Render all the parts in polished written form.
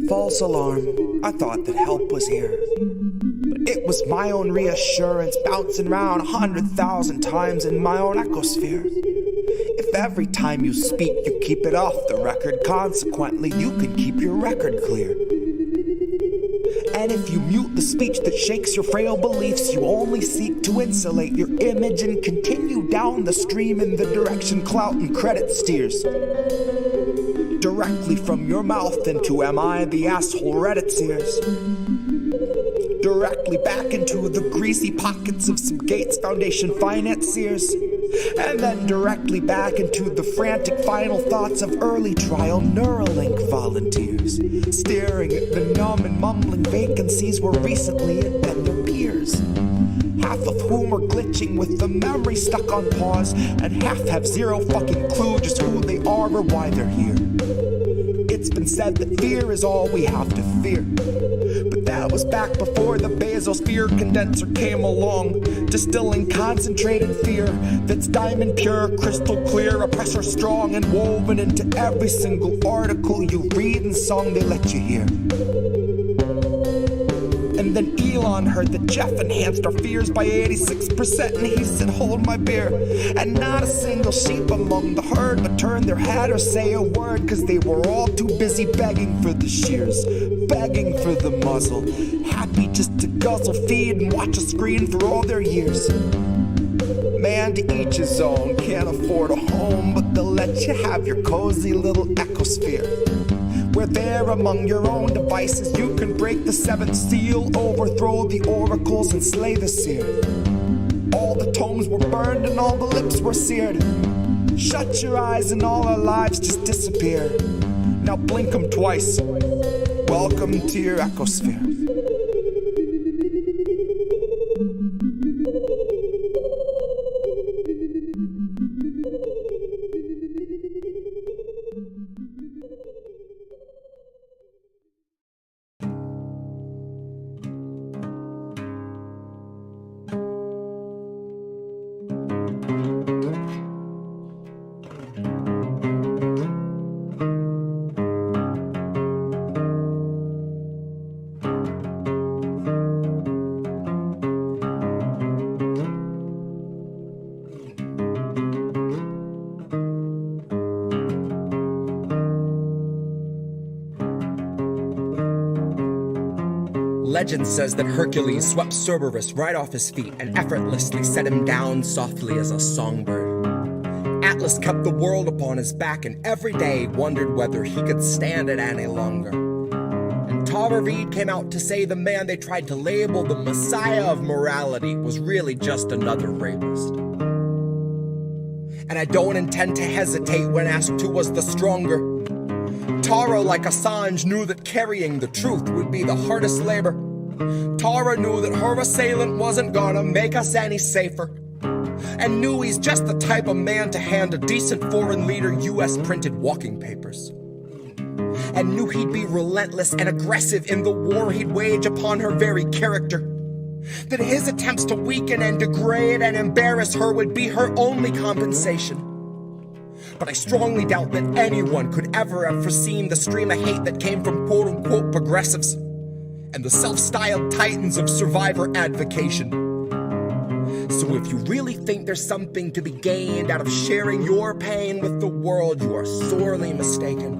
False alarm, I thought that help was here. But it was my own reassurance bouncing round 100,000 times in my own ecosphere. If every time you speak you keep it off the record, consequently you can keep your record clear. And if you mute the speech that shakes your frail beliefs, you only seek to insulate your image and continue down the stream in the direction clout and credit steers. Directly from your mouth into am I the asshole Reddit's ears. Directly back into the greasy pockets of some Gates Foundation financiers. And then directly back into the frantic final thoughts of early trial Neuralink volunteers, staring at the numb and mumbling vacancies where recently had been their peers. Half of whom are glitching with the memory stuck on pause, and half have zero fucking clue just who they are or why they're here. It's been said that fear is all we have to fear, but that was back before the basosphere condenser came along, distilling concentrated fear that's diamond pure, crystal clear, oppressor strong, and woven into every single article you read and song they let you hear. And then Elon heard that Jeff enhanced our fears by 86%, and he said, hold my beer. And not a single sheep among the herd would turn their head or say a word, cause they were all too busy begging for the shears, begging for the muzzle, happy just to guzzle, feed, and watch a screen for all their years. Man, to each his own, can't afford a home, but they'll let you have your cozy little ecosphere, where there among your own devices you can break the seventh seal, overthrow the oracles and slay the seer. All the tomes were burned and all the lips were seared. Shut your eyes and all our lives just disappear. Now blink them twice. Welcome to your ecosphere. Legend says that Hercules swept Cerberus right off his feet and effortlessly set him down softly as a songbird. Atlas kept the world upon his back and every day wondered whether he could stand it any longer. And Reade came out to say the man they tried to label the messiah of morality was really just another rapist. And I don't intend to hesitate when asked who was the stronger. Tara, like Assange, knew that carrying the truth would be the hardest labor. Tara knew that her assailant wasn't gonna make us any safer, and knew he's just the type of man to hand a decent foreign leader US printed walking papers, and knew he'd be relentless and aggressive in the war he'd wage upon her very character, that his attempts to weaken and degrade and embarrass her would be her only compensation. But I strongly doubt that anyone could ever have foreseen the stream of hate that came from quote-unquote progressives and the self-styled titans of survivor advocation. So if you really think there's something to be gained out of sharing your pain with the world, you are sorely mistaken.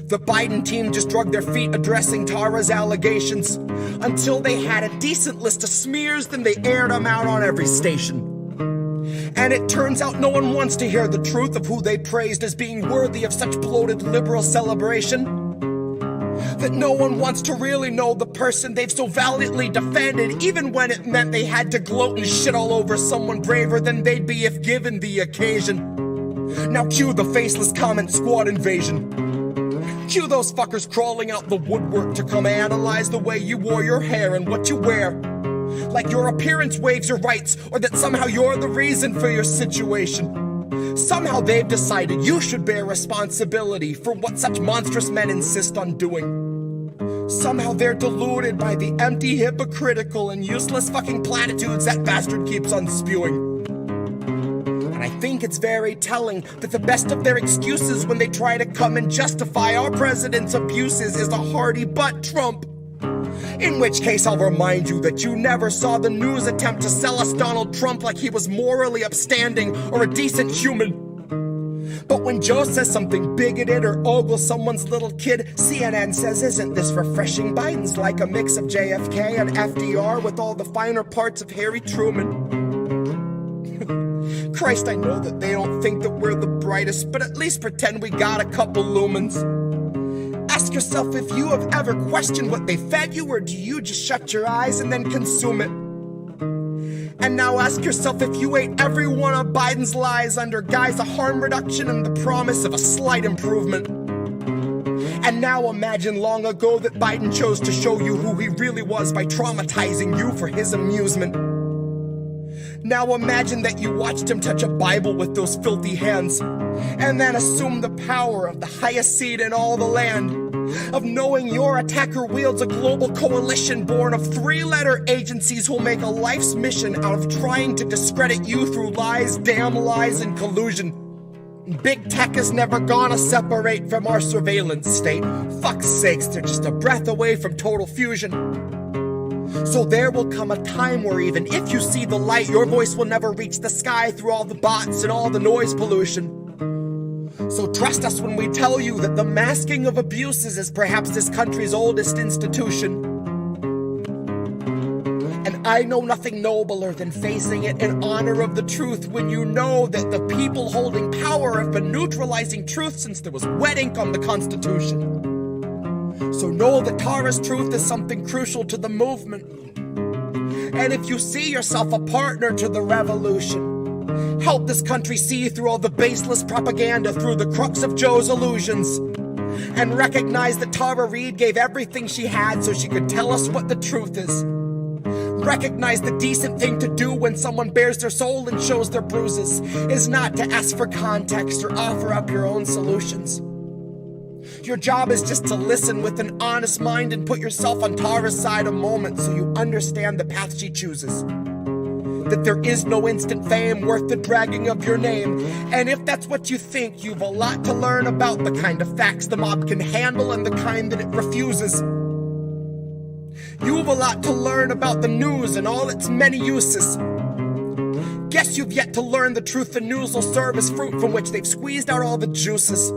The Biden team just dragged their feet addressing Tara's allegations. Until they had a decent list of smears, then they aired them out on every station. And it turns out no one wants to hear the truth of who they praised as being worthy of such bloated liberal celebration. That no one wants to really know the person they've so valiantly defended, even when it meant they had to gloat and shit all over someone braver than they'd be if given the occasion. Now cue the faceless comment squad invasion. Cue those fuckers crawling out the woodwork to come analyze the way you wore your hair and what you wear. Like your appearance waives your rights, or that somehow you're the reason for your situation. Somehow they've decided you should bear responsibility for what such monstrous men insist on doing. Somehow they're deluded by the empty, hypocritical, and useless fucking platitudes that bastard keeps on spewing. And I think it's very telling that the best of their excuses when they try to come and justify our president's abuses is a hearty butt Trump. In which case I'll remind you that you never saw the news attempt to sell us Donald Trump like he was morally upstanding or a decent human. But when Joe says something bigoted or ogles someone's little kid, CNN says, isn't this refreshing? Biden's like a mix of JFK and FDR with all the finer parts of Harry Truman. Christ, I know that they don't think that we're the brightest, but at least pretend we got a couple lumens. Ask yourself if you have ever questioned what they fed you, or do you just shut your eyes and then consume it? And now ask yourself if you ate every one of Biden's lies under guise of harm reduction and the promise of a slight improvement. And now imagine long ago that Biden chose to show you who he really was by traumatizing you for his amusement. Now imagine that you watched him touch a Bible with those filthy hands, and then assume the power of the highest seat in all the land, of knowing your attacker wields a global coalition born of 3-letter agencies who'll make a life's mission out of trying to discredit you through lies, damn lies, and collusion. Big tech is never gonna separate from our surveillance state. Fuck's sakes, they're just a breath away from total fusion. So there will come a time where even if you see the light, your voice will never reach the sky through all the bots and all the noise pollution. So trust us when we tell you that the masking of abuses is perhaps this country's oldest institution. And I know nothing nobler than facing it in honor of the truth when you know that the people holding power have been neutralizing truth since there was wet ink on the Constitution. So know that Tara's truth is something crucial to the movement. And if you see yourself a partner to the revolution, help this country see through all the baseless propaganda through the crux of Joe's illusions. And recognize that Tara Reade gave everything she had so she could tell us what the truth is. Recognize the decent thing to do when someone bares their soul and shows their bruises is not to ask for context or offer up your own solutions. Your job is just to listen with an honest mind and put yourself on Tara's side a moment so you understand the path she chooses. That there is no instant fame worth the dragging of your name. And if that's what you think, you've a lot to learn about the kind of facts the mob can handle and the kind that it refuses. You've a lot to learn about the news and all its many uses. Guess you've yet to learn the truth the news will serve as fruit from which they've squeezed out all the juices.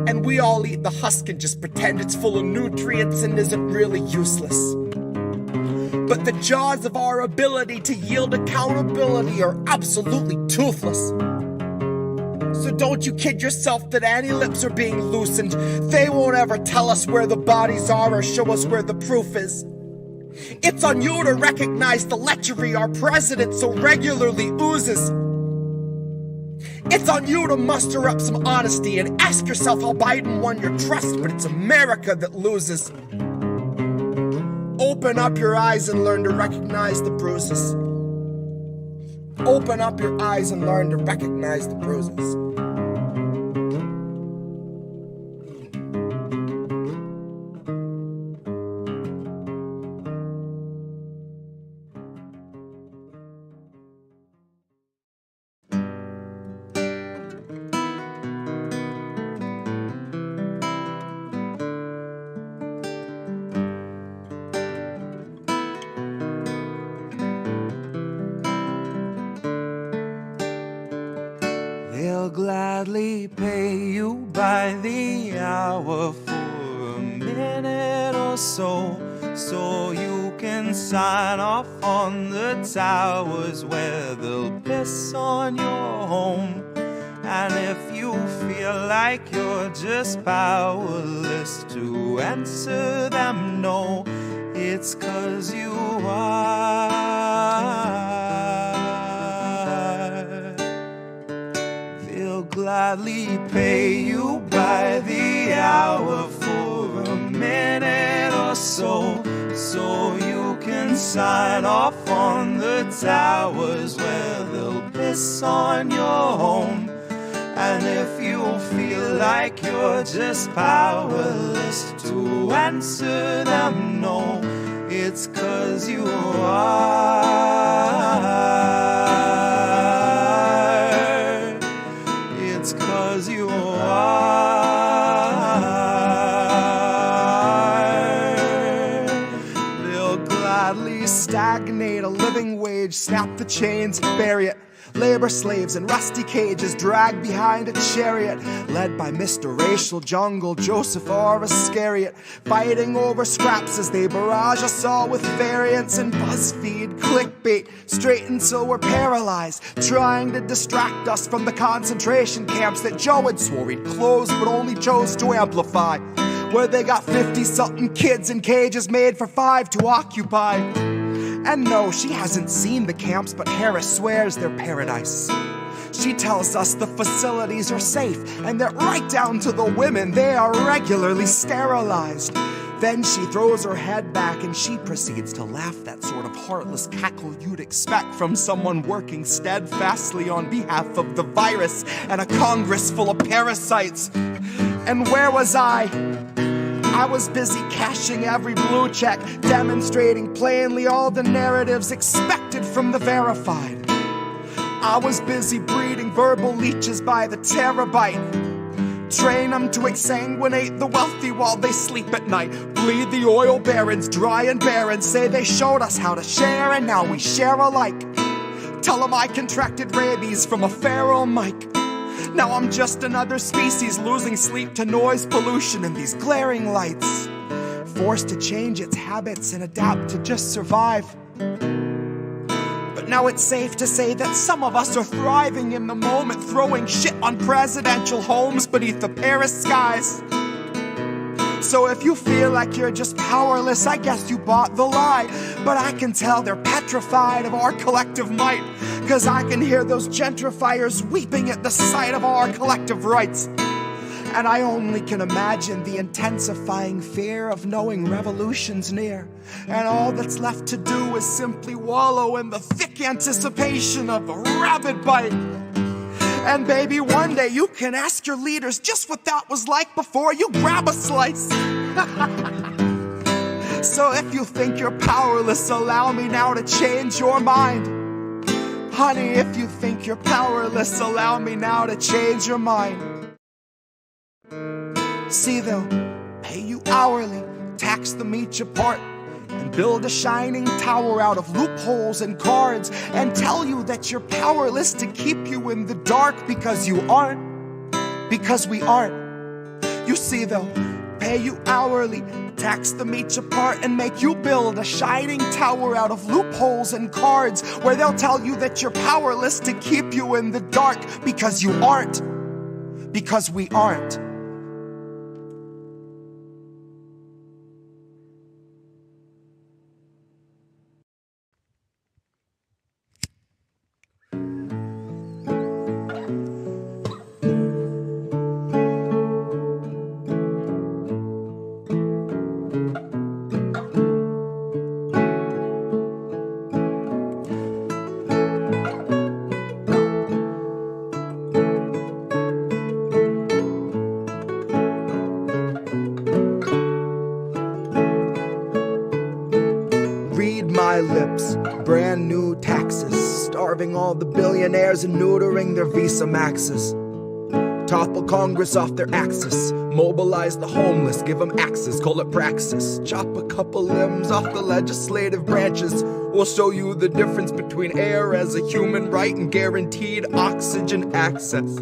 And we all eat the husk and just pretend it's full of nutrients and isn't really useless. But the jaws of our ability to yield accountability are absolutely toothless. So don't you kid yourself that any lips are being loosened. They won't ever tell us where the bodies are or show us where the proof is. It's on you to recognize the lechery our president so regularly oozes. It's on you to muster up some honesty and ask yourself how Biden won your trust, but it's America that loses. Open up your eyes and learn to recognize the bruises. Open up your eyes and learn to recognize the bruises. They'll gladly pay you by the hour for a minute or so, so you can sign off on the towers where they'll piss on your home. And if you feel like you're just powerless to answer them no, it's 'cause you are. They'll gladly pay you by the hour for a minute or so, so you can sign off on the towers where they'll piss on your home. And if you feel like you're just powerless to answer them no, it's 'cause you are. gladly stagnate a living wage, snap the chains and bury it. Labor slaves in rusty cages dragged behind a chariot, led by Mr. Racial Jungle, Joseph or Iscariot, fighting over scraps as they barrage us all with variants and BuzzFeed clickbait, straight until we're paralyzed, trying to distract us from the concentration camps that Joe had swore he'd close but only chose to amplify, where they got 50-something kids in cages made for 5 to occupy. And no, she hasn't seen the camps, but Harris swears they're paradise. She tells us the facilities are safe, and that right down to the women, they are regularly sterilized. Then she throws her head back and she proceeds to laugh, that sort of heartless cackle you'd expect from someone working steadfastly on behalf of the virus and a Congress full of parasites. And where was I? I was busy cashing every blue check, demonstrating plainly all the narratives expected from the verified. I was busy breeding verbal leeches by the terabyte. Train them to exsanguinate the wealthy while they sleep at night. Bleed the oil barons dry and barren, say they showed us how to share and now we share alike. Tell them I contracted rabies from a feral mic. Now I'm just another species losing sleep to noise pollution and these glaring lights, forced to change its habits and adapt to just survive. But now it's safe to say that some of us are thriving in the moment, throwing shit on presidential homes beneath the Paris skies. So if you feel like you're just powerless, I guess you bought the lie. But I can tell they're petrified of our collective might, 'cause I can hear those gentrifiers weeping at the sight of our collective rights. And I only can imagine the intensifying fear of knowing revolution's near, and all that's left to do is simply wallow in the thick anticipation of a rabid bite. And baby, one day you can ask your leaders just what that was like before you grab a slice. So if you think you're powerless, allow me now to change your mind. Honey, if you think you're powerless, allow me now to change your mind. See, they'll pay you hourly, tax them each apart, and build a shining tower out of loopholes and cards, and tell you that you're powerless to keep you in the dark, because you aren't, because we aren't. You see, they'll pay you hourly, tax them each apart, and make you build a shining tower out of loopholes and cards, where they'll tell you that you're powerless to keep you in the dark, because you aren't, because we aren't. My lips, brand new taxes, starving all the billionaires and neutering their Visa Maxes. Topple Congress off their axis, mobilize the homeless, give them axes, call it praxis. Chop a couple limbs off the legislative branches, we'll show you the difference between air as a human right and guaranteed oxygen access.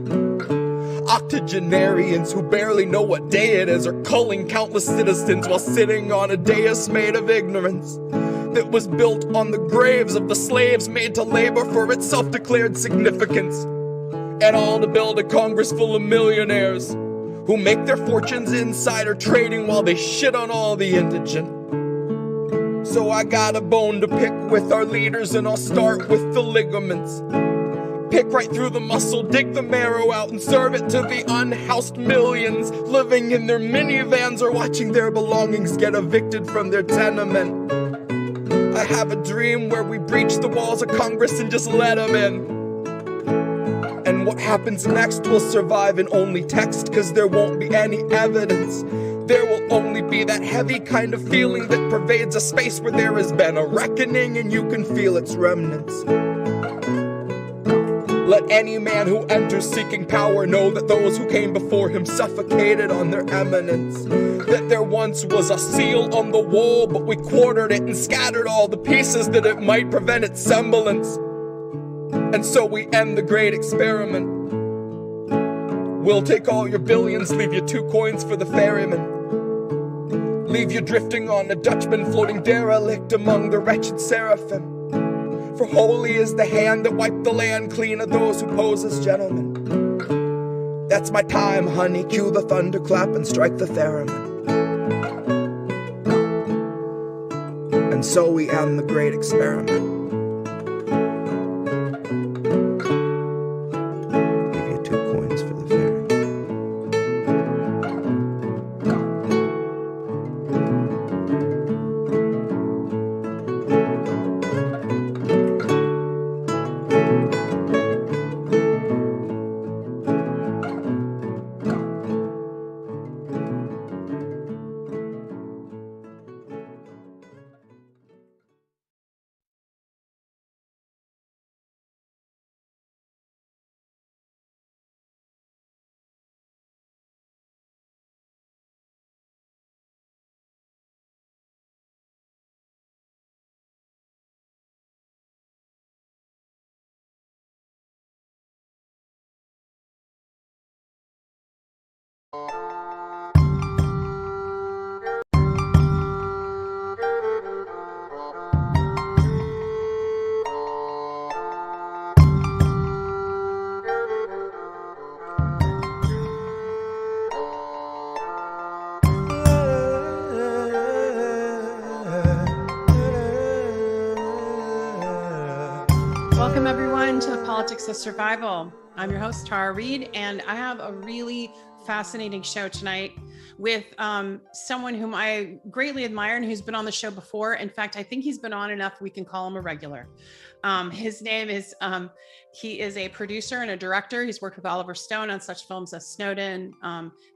Octogenarians who barely know what day it is are culling countless citizens while sitting on a dais made of ignorance that was built on the graves of the slaves made to labor for its self-declared significance. And all to build a Congress full of millionaires who make their fortunes insider trading while they shit on all the indigent. So I got a bone to pick with our leaders, and I'll start with the ligaments. Pick right through the muscle, dig the marrow out, and serve it to the unhoused millions living in their minivans or watching their belongings get evicted from their tenement. I have a dream where we breach the walls of Congress and just let them in. And what happens next will survive in only text, 'cause there won't be any evidence. There will only be that heavy kind of feeling that pervades a space where there has been a reckoning and you can feel its remnants. Let any man who enters seeking power know that those who came before him suffocated on their eminence. That there once was a seal on the wall, but we quartered it and scattered all the pieces that it might prevent its semblance. And so we end the great experiment. We'll take all your billions, leave you 2 coins for the ferryman. Leave you drifting on a Dutchman floating derelict among the wretched seraphim. For holy is the hand that wiped the land clean of those who pose as gentlemen. That's my time, honey, cue the thunderclap and strike the theremin. And so we end the great experiment. Give you 2 coins for the ferryman. Welcome everyone to the Politics of Survival. I'm your host, Tara Reade, and I have a really fascinating show tonight with someone whom I greatly admire and who's been on the show before. In fact, I think he's been on enough we can call him a regular. His name is, he is a producer and a director. He's worked with Oliver Stone on such films as Snowden,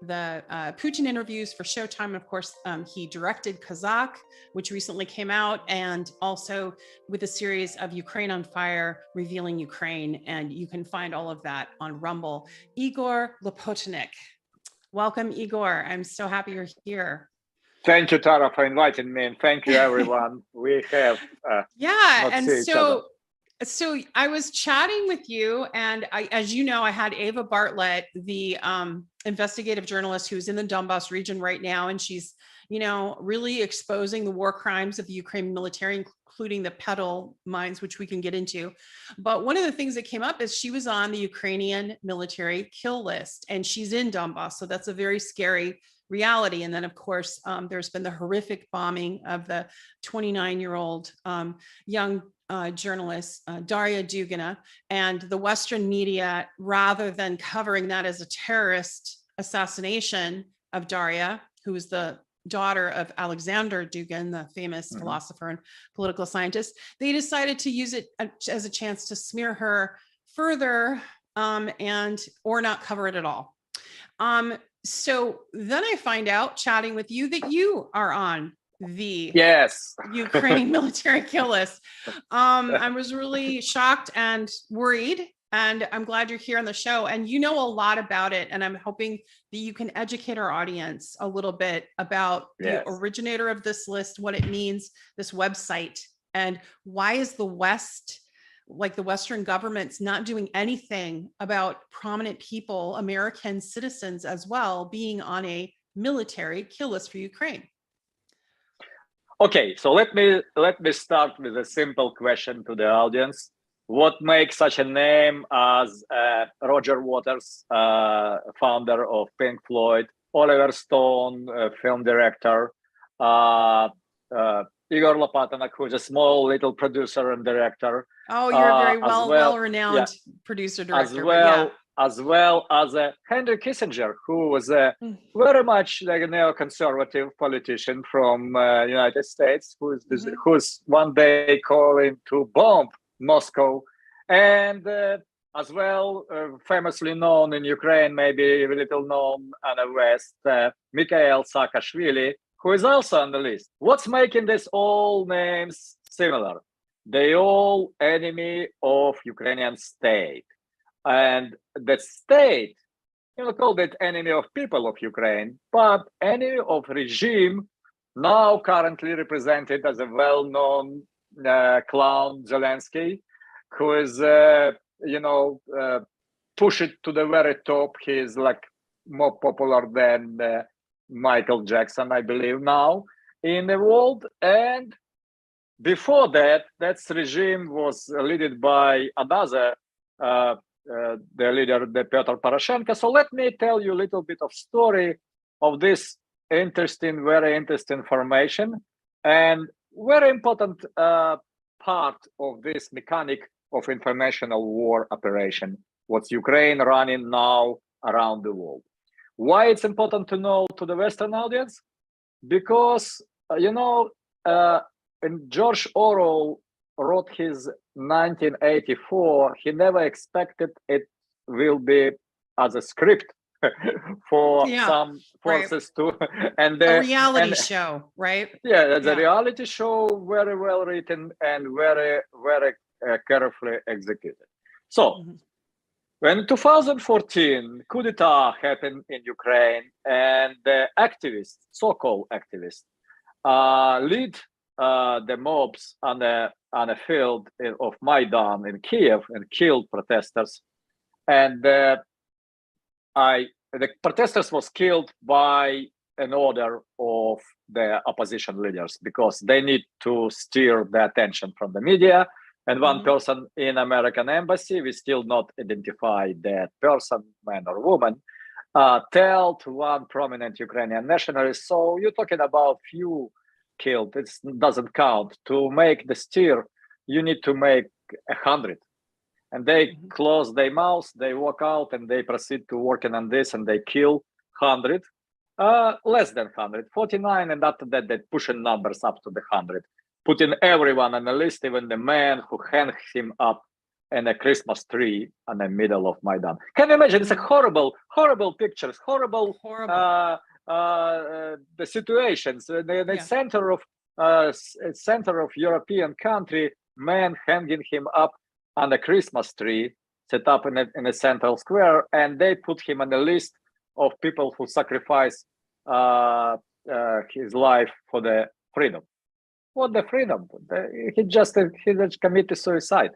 the Putin interviews for Showtime. And of course, he directed Kazakh, which recently came out, and also with a series of Ukraine on Fire, Revealing Ukraine. And you can find all of that on Rumble. Igor Lopatonok. Welcome, Igor. I'm so happy you're here. Thank you, Tara, for inviting me, and thank you, everyone. We have So I was chatting with you, and as you know, I had Ava Bartlett, the investigative journalist who's in the Donbass region right now, and she's, really exposing the war crimes of the Ukraine military, including the pedal mines, which we can get into. But one of the things that came up is she was on the Ukrainian military kill list, and she's in Donbass, so that's a very scary reality. And then, of course, there's been the horrific bombing of the 29-year-old young journalist, Daria Dugina, and the Western media, rather than covering that as a terrorist assassination of Daria, who is the daughter of Alexander Dugin, the famous philosopher and political scientist, they decided to use it as a chance to smear her further or not cover it at all. So then I find out, chatting with you, that you are on the Ukraine military kill list. I was really shocked and worried, and I'm glad you're here on the show, and you know a lot about it, and I'm hoping that you can educate our audience a little bit about the originator of this list, what it means, this website, and why is the West, like the Western governments, not doing anything about prominent people, American citizens as well, being on a military kill list for Ukraine. Okay, so let me start with a simple question to the audience. What makes such a name as Roger Waters, founder of Pink Floyd, Oliver Stone, film director, Igor Lopatonok, who's a small little producer and director. Oh, you're a very well-renowned producer director. As well as Henry Kissinger, who was a very much like a neoconservative politician from United States, who's one day calling to bomb Moscow, and as well famously known in Ukraine, maybe a little known in the West, Mikhail Saakashvili, who is also on the list. What's making these all names similar? They all enemy of Ukrainian state. And the state, called it enemy of people of Ukraine, but enemy of regime, now currently represented as a well-known clown Zelensky, who is, push it to the very top. He is like more popular than Michael Jackson, I believe, now in the world. And before that, that regime was led by another, the leader, the Petro Poroshenko. So let me tell you a little bit of story of this interesting, very interesting formation, and very important part of this mechanic of informational war operation, what's Ukraine running now around the world. Why it's important to know to the Western audience? Because, when George Orwell wrote his 1984, he never expected it will be as a script for some forces to, and a reality show, right? Yeah, the reality show, very well written and very, very carefully executed. So, when 2014 coup d'etat happened in Ukraine, and the activists, so-called activists, lead the mobs on a field of Maidan in Kiev and killed protesters, and the protesters was killed by an order of the opposition leaders, because they need to steer the attention from the media. And one person in American embassy, we still not identified that person, man or woman, tell to one prominent Ukrainian nationalist, so you're talking about few killed, it doesn't count. To make the steer, you need to make 100. And they close their mouths, they walk out, and they proceed to working on this, and they kill 100, less than 100, 49, and after that, they pushing numbers up to the 100. Putting everyone on the list, even the man who hung him up in a Christmas tree in the middle of Maidan. Can you imagine? It's a horrible, horrible pictures, horrible. The situations. The center of European country, man hanging him up on a Christmas tree, set up in a central square, and they put him on the list of people who sacrifice his life for the freedom. What the freedom? He just committed suicide.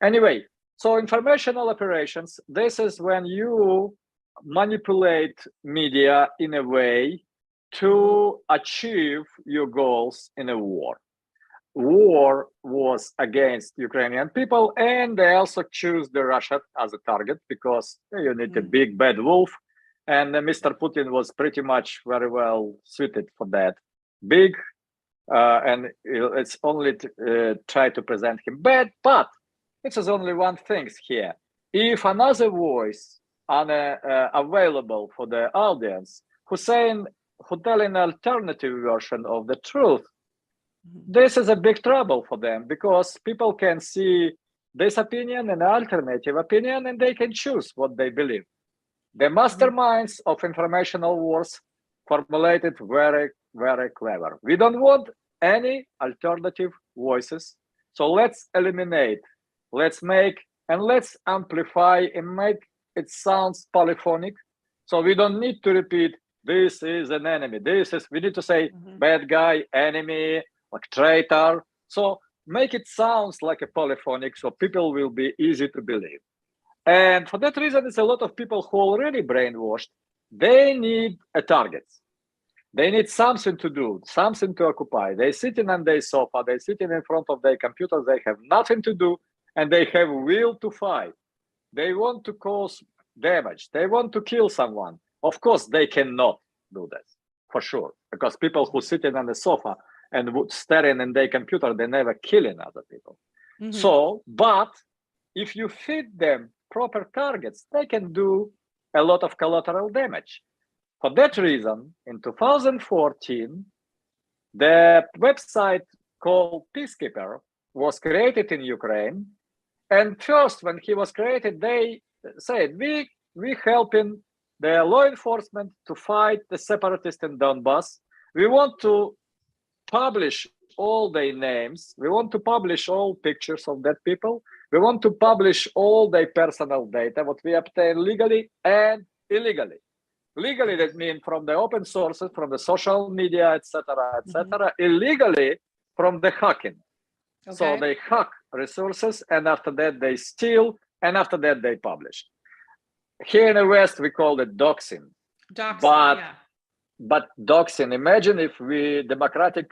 Anyway, so informational operations, this is when you manipulate media in a way to achieve your goals in a war. War was against Ukrainian people, and they also choose the Russia as a target, because you need a big bad wolf, and Mr. Putin was pretty much very well suited for that. Big, and it's only try to present him bad, but it is only one thing here. If another voice available for the audience who tell an alternative version of the truth, this is a big trouble for them, because people can see this opinion and alternative opinion, and they can choose what they believe. The masterminds of informational wars formulated very, very clever. We don't want any alternative voices, so let's eliminate, let's make, and let's amplify and make it sounds polyphonic. So we don't need to repeat, this is an enemy, we need to say bad guy, enemy, like traitor. So make it sounds like a polyphonic, so people will be easy to believe. And for that reason, it's a lot of people who already brainwashed. They need a target. They need something to do, something to occupy. They're sitting on their sofa, they're sitting in front of their computer, they have nothing to do, and they have will to fight. They want to cause damage. They want to kill someone. Of course, they cannot do that, for sure, because people who sitting on the sofa and staring in their computer, they never killing other people. So, but if you feed them proper targets, they can do a lot of collateral damage. For that reason, in 2014, the website called Peacekeeper was created in Ukraine. And first, when he was created, they said, we helping the law enforcement to fight the separatists in Donbass. We want to publish all their names. We want to publish all pictures of that people. We want to publish all their personal data, what we obtain legally and illegally. Legally, that means from the open sources, from the social media, etc., etc. Illegally, from the hacking. Okay. So they hack resources, and after that they steal, and after that they publish. Here in the West, we call it doxing. But doxing, imagine if we, Democratic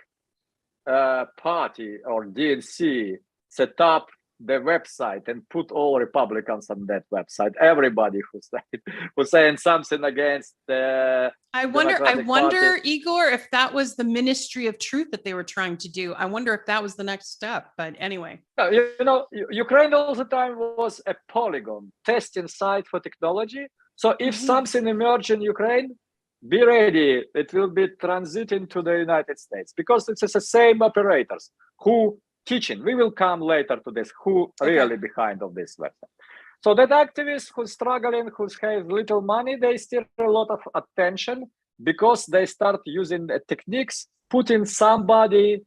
Party or DNC, set up the website and put all Republicans on that website. Everybody who's saying something against the I wonder, Party. Igor, if that was the Ministry of Truth that they were trying to do. I wonder if that was the next step. But anyway. You know, Ukraine all the time was a polygon, testing site for technology. So if something emerges in Ukraine, be ready. It will be transiting to the United States because it's the same operators who teaching. We will come later to this, who really behind of this website. So that activists who's struggling, who have little money, they steal a lot of attention because they start using the techniques, putting somebody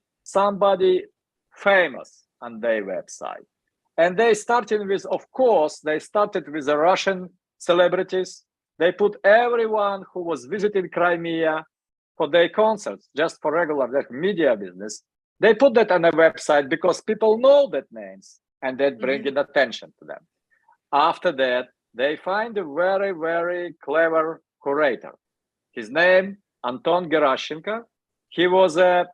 famous on their website. And they started with, of course, they started with the Russian celebrities. They put everyone who was visiting Crimea for their concerts, just for regular media business. They put that on a website because people know that names and that bringing attention to them. After that, they find a very, very clever curator. His name, Anton Gerashchenko. He was a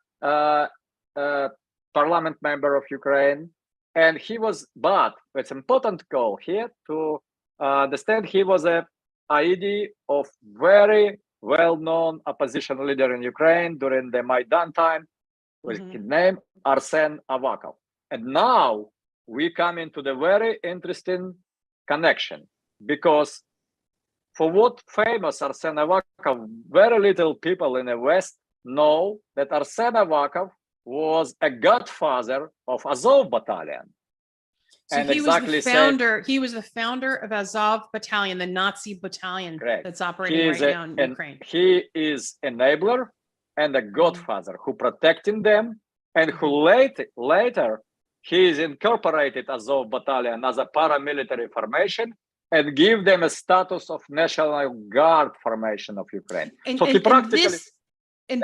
parliament member of Ukraine. And he was, but it's important call here to understand he was a ID of very well-known opposition leader in Ukraine during the Maidan time. With his name, Arsen Avakov. And now we come into the very interesting connection because for what famous Arsen Avakov, very little people in the West know that Arsen Avakov was a godfather of Azov Battalion. So and he exactly was the founder. He was the founder of Azov Battalion, the Nazi battalion that's operating right now in Ukraine. He is enabler and a godfather who protecting them, and who later he is incorporated Azov Battalion as a paramilitary formation and give them a status of National Guard formation of Ukraine. And, so he practically.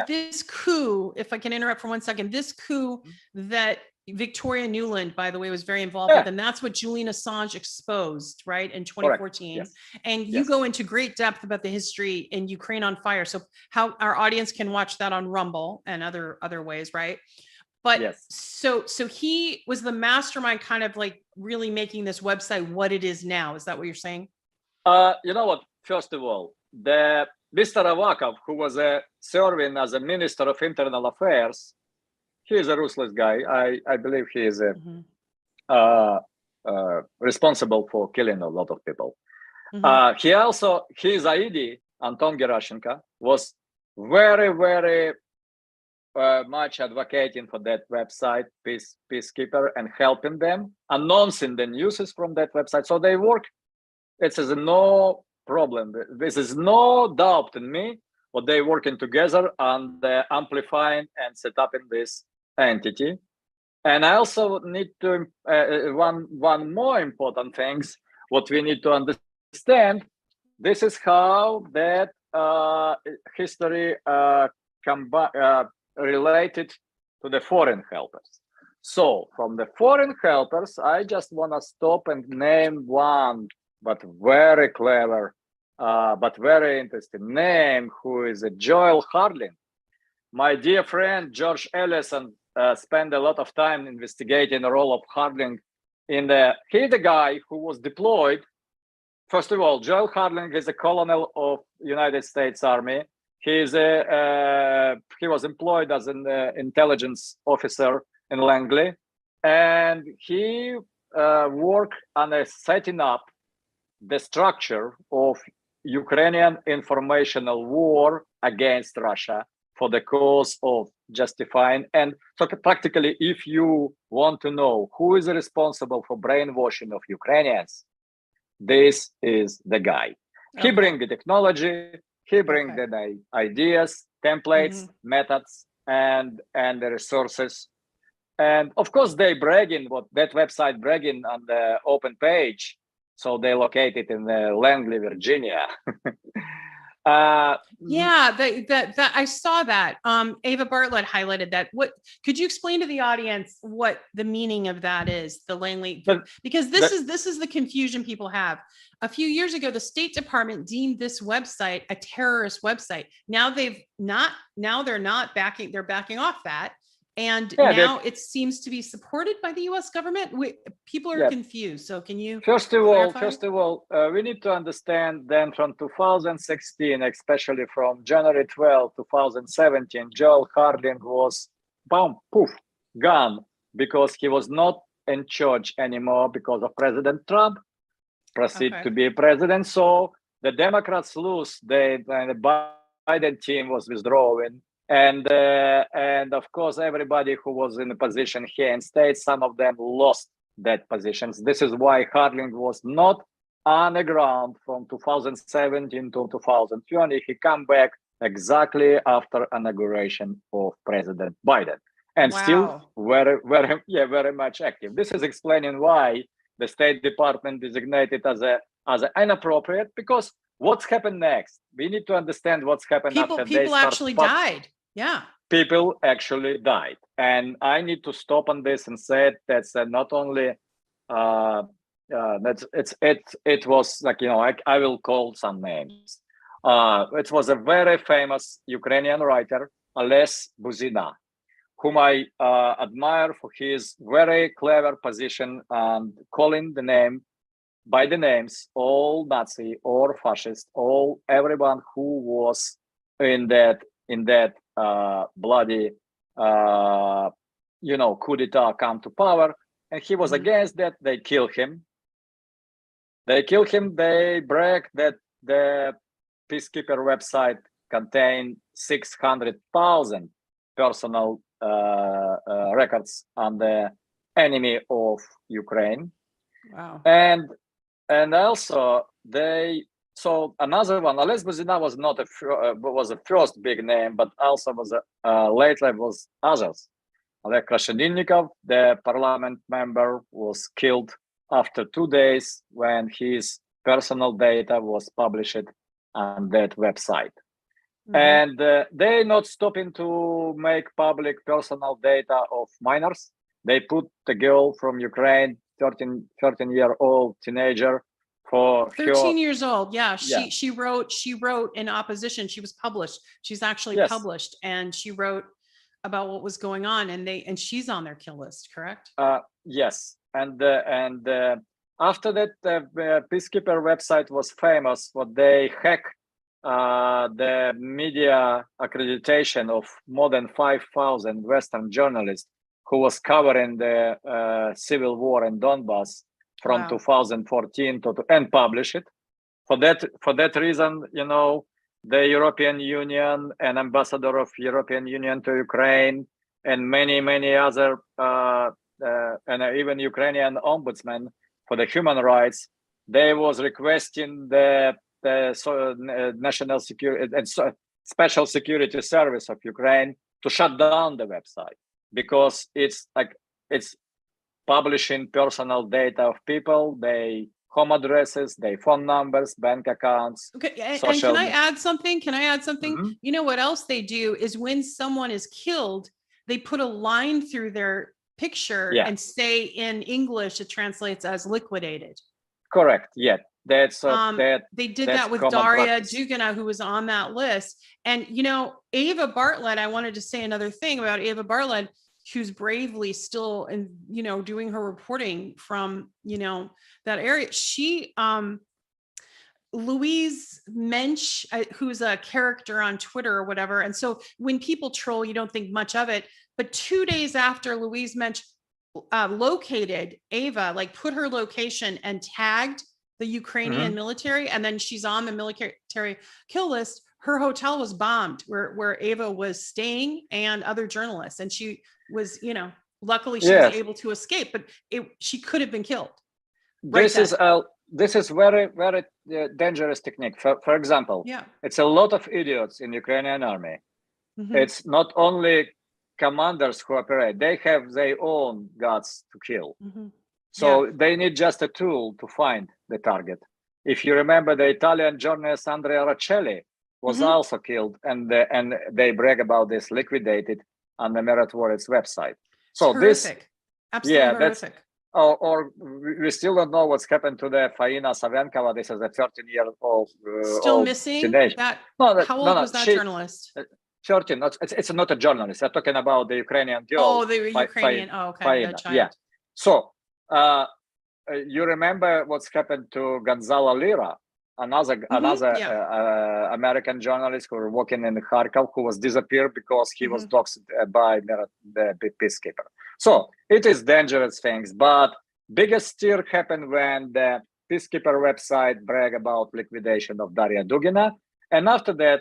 This coup, if I can interrupt for 1 second, this coup that Victoria Nuland, by the way, was very involved with, and that's what Julian Assange exposed, right, in 2014. Yes. And you go into great depth about the history in Ukraine on Fire. So how our audience can watch that on Rumble and other ways, right? But so he was the mastermind, kind of like really making this website what it is now. Is that what you're saying? You know what? First of all, the Mr. Avakov, who was serving as a Minister of Internal Affairs, he is a ruthless guy. I believe he is responsible for killing a lot of people. His ID, Anton Gerashchenko, was very, very much advocating for that website, Peacekeeper, and helping them, announcing the news from that website. So they work. It is no problem. This is no doubt in me. What they working together and amplifying and set up in this entity. And I also need to one more important things. What we need to understand. This is how that history related to the foreign helpers. So from the foreign helpers, I just want to stop and name one, but very clever, but very interesting name, who is Joel Hardling. My dear friend George Ellison spent a lot of time investigating the role of Hardling he's the guy who was deployed. First of all, Joel Hardling is a colonel of United States Army. He was employed as an intelligence officer in Langley, and he worked on setting up the structure of Ukrainian informational war against Russia for the cause of justifying. And so practically, if you want to know who is responsible for brainwashing of Ukrainians, this is the guy. He brings the technology, he brings the ideas, templates, methods, and the resources. And of course, they bragging what that website bragging on the open page. So they located in Langley, Virginia. Yeah, that I saw that. Ava Bartlett highlighted that. What could you explain to the audience what the meaning of that is? The Langley, because this is the confusion people have. A few years ago, the State Department deemed this website a terrorist website. Now they're not backing. They're backing off that. And now it seems to be supported by the U.S. government. People are confused. So can you First of clarify? all, we need to understand then from 2016, especially from January 12, 2017, Joel Harding was gone because he was not in charge anymore because of President Trump proceed to be president. So the Democrats lose. The Biden team was withdrawing. And of course, everybody who was in a position here in states, some of them lost that positions. This is why Harding was not on the ground from 2017 to 2020. He come back exactly after inauguration of President Biden, and still very much active. This is explaining why the State Department designated as inappropriate, because what's happened next? We need to understand what's happened after people actually died. Yeah. People actually died. And I need to stop on this and say that's not only it was like, I will call some names. It was a very famous Ukrainian writer, Ales Buzina, whom I admire for his very clever position and calling the name by the names, all Nazi or fascist, everyone who was in that bloody coup d'etat come to power, and he was against that. They kill him. They break that the peacekeeper website contained 600,000 personal records on the enemy of Ukraine. Wow. And also so another one, Ales Buzina was not was a first big name, but also was later was others. Oleg Krasheninnikov, the parliament member, was killed after 2 days when his personal data was published on that website. And they not stopping to make public personal data of minors. They put the girl from Ukraine, 13-year-old teenager, for 13 years old. Yeah. She wrote in opposition. She was published. She's actually published, and she wrote about what was going on, and she's on their kill list, correct? Yes. And after that, the peacekeeper website was famous. What they hacked the media accreditation of more than 5,000 Western journalists who was covering the civil war in Donbass from 2014 and publish it. For that reason, the European Union and ambassador of European Union to Ukraine and many other and even Ukrainian ombudsman for the human rights, they was requesting the national security and special security service of Ukraine to shut down the website, because it's publishing personal data of people, they home addresses, their phone numbers, bank accounts. Okay, and can I add something? You know what else they do is when someone is killed, they put a line through their picture and say in English, it translates as liquidated. Correct. Yeah. They did that with Daria Dugina, who was on that list. And, Ava Bartlett, I wanted to say another thing about Ava Bartlett, who's bravely still doing her reporting from, that area. She, Louise Mensch, who's a character on Twitter or whatever. And so when people troll, you don't think much of it. But 2 days after Louise Mensch located Ava, put her location and tagged the Ukrainian military, and then she's on the military kill list, her hotel was bombed where Ava was staying and other journalists. And she was, luckily she was able to escape, but she could have been killed. This is very, very dangerous technique. For example, it's a lot of idiots in Ukrainian army. Mhm. It's not only commanders who operate; they have their own guts to kill. Mhm. So they need just a tool to find the target. If you remember, the Italian journalist Andrea Roccelli was Mhm. also killed, and they brag about this, liquidated on the Meritorious website. It's So this, horrific. Absolutely yeah, that's horrific. or we still don't know what's happened to the Faina Savenkova. This is a 13-year-old Still old missing teenager. that. No, How no, old no. was that She journalist? 13. It's not a journalist. I'm talking about the Ukrainian girl. Oh, they were Ukrainian. Oh, okay. The Faina. Yeah. child. So you remember what's happened to Gonzalo Lira, another Yeah. American journalist who was working in Kharkov, who was disappeared because he was doxed by the peacekeeper. So it is dangerous things, but biggest stir happened when the peacekeeper website bragged about liquidation of Daria Dugina, and after that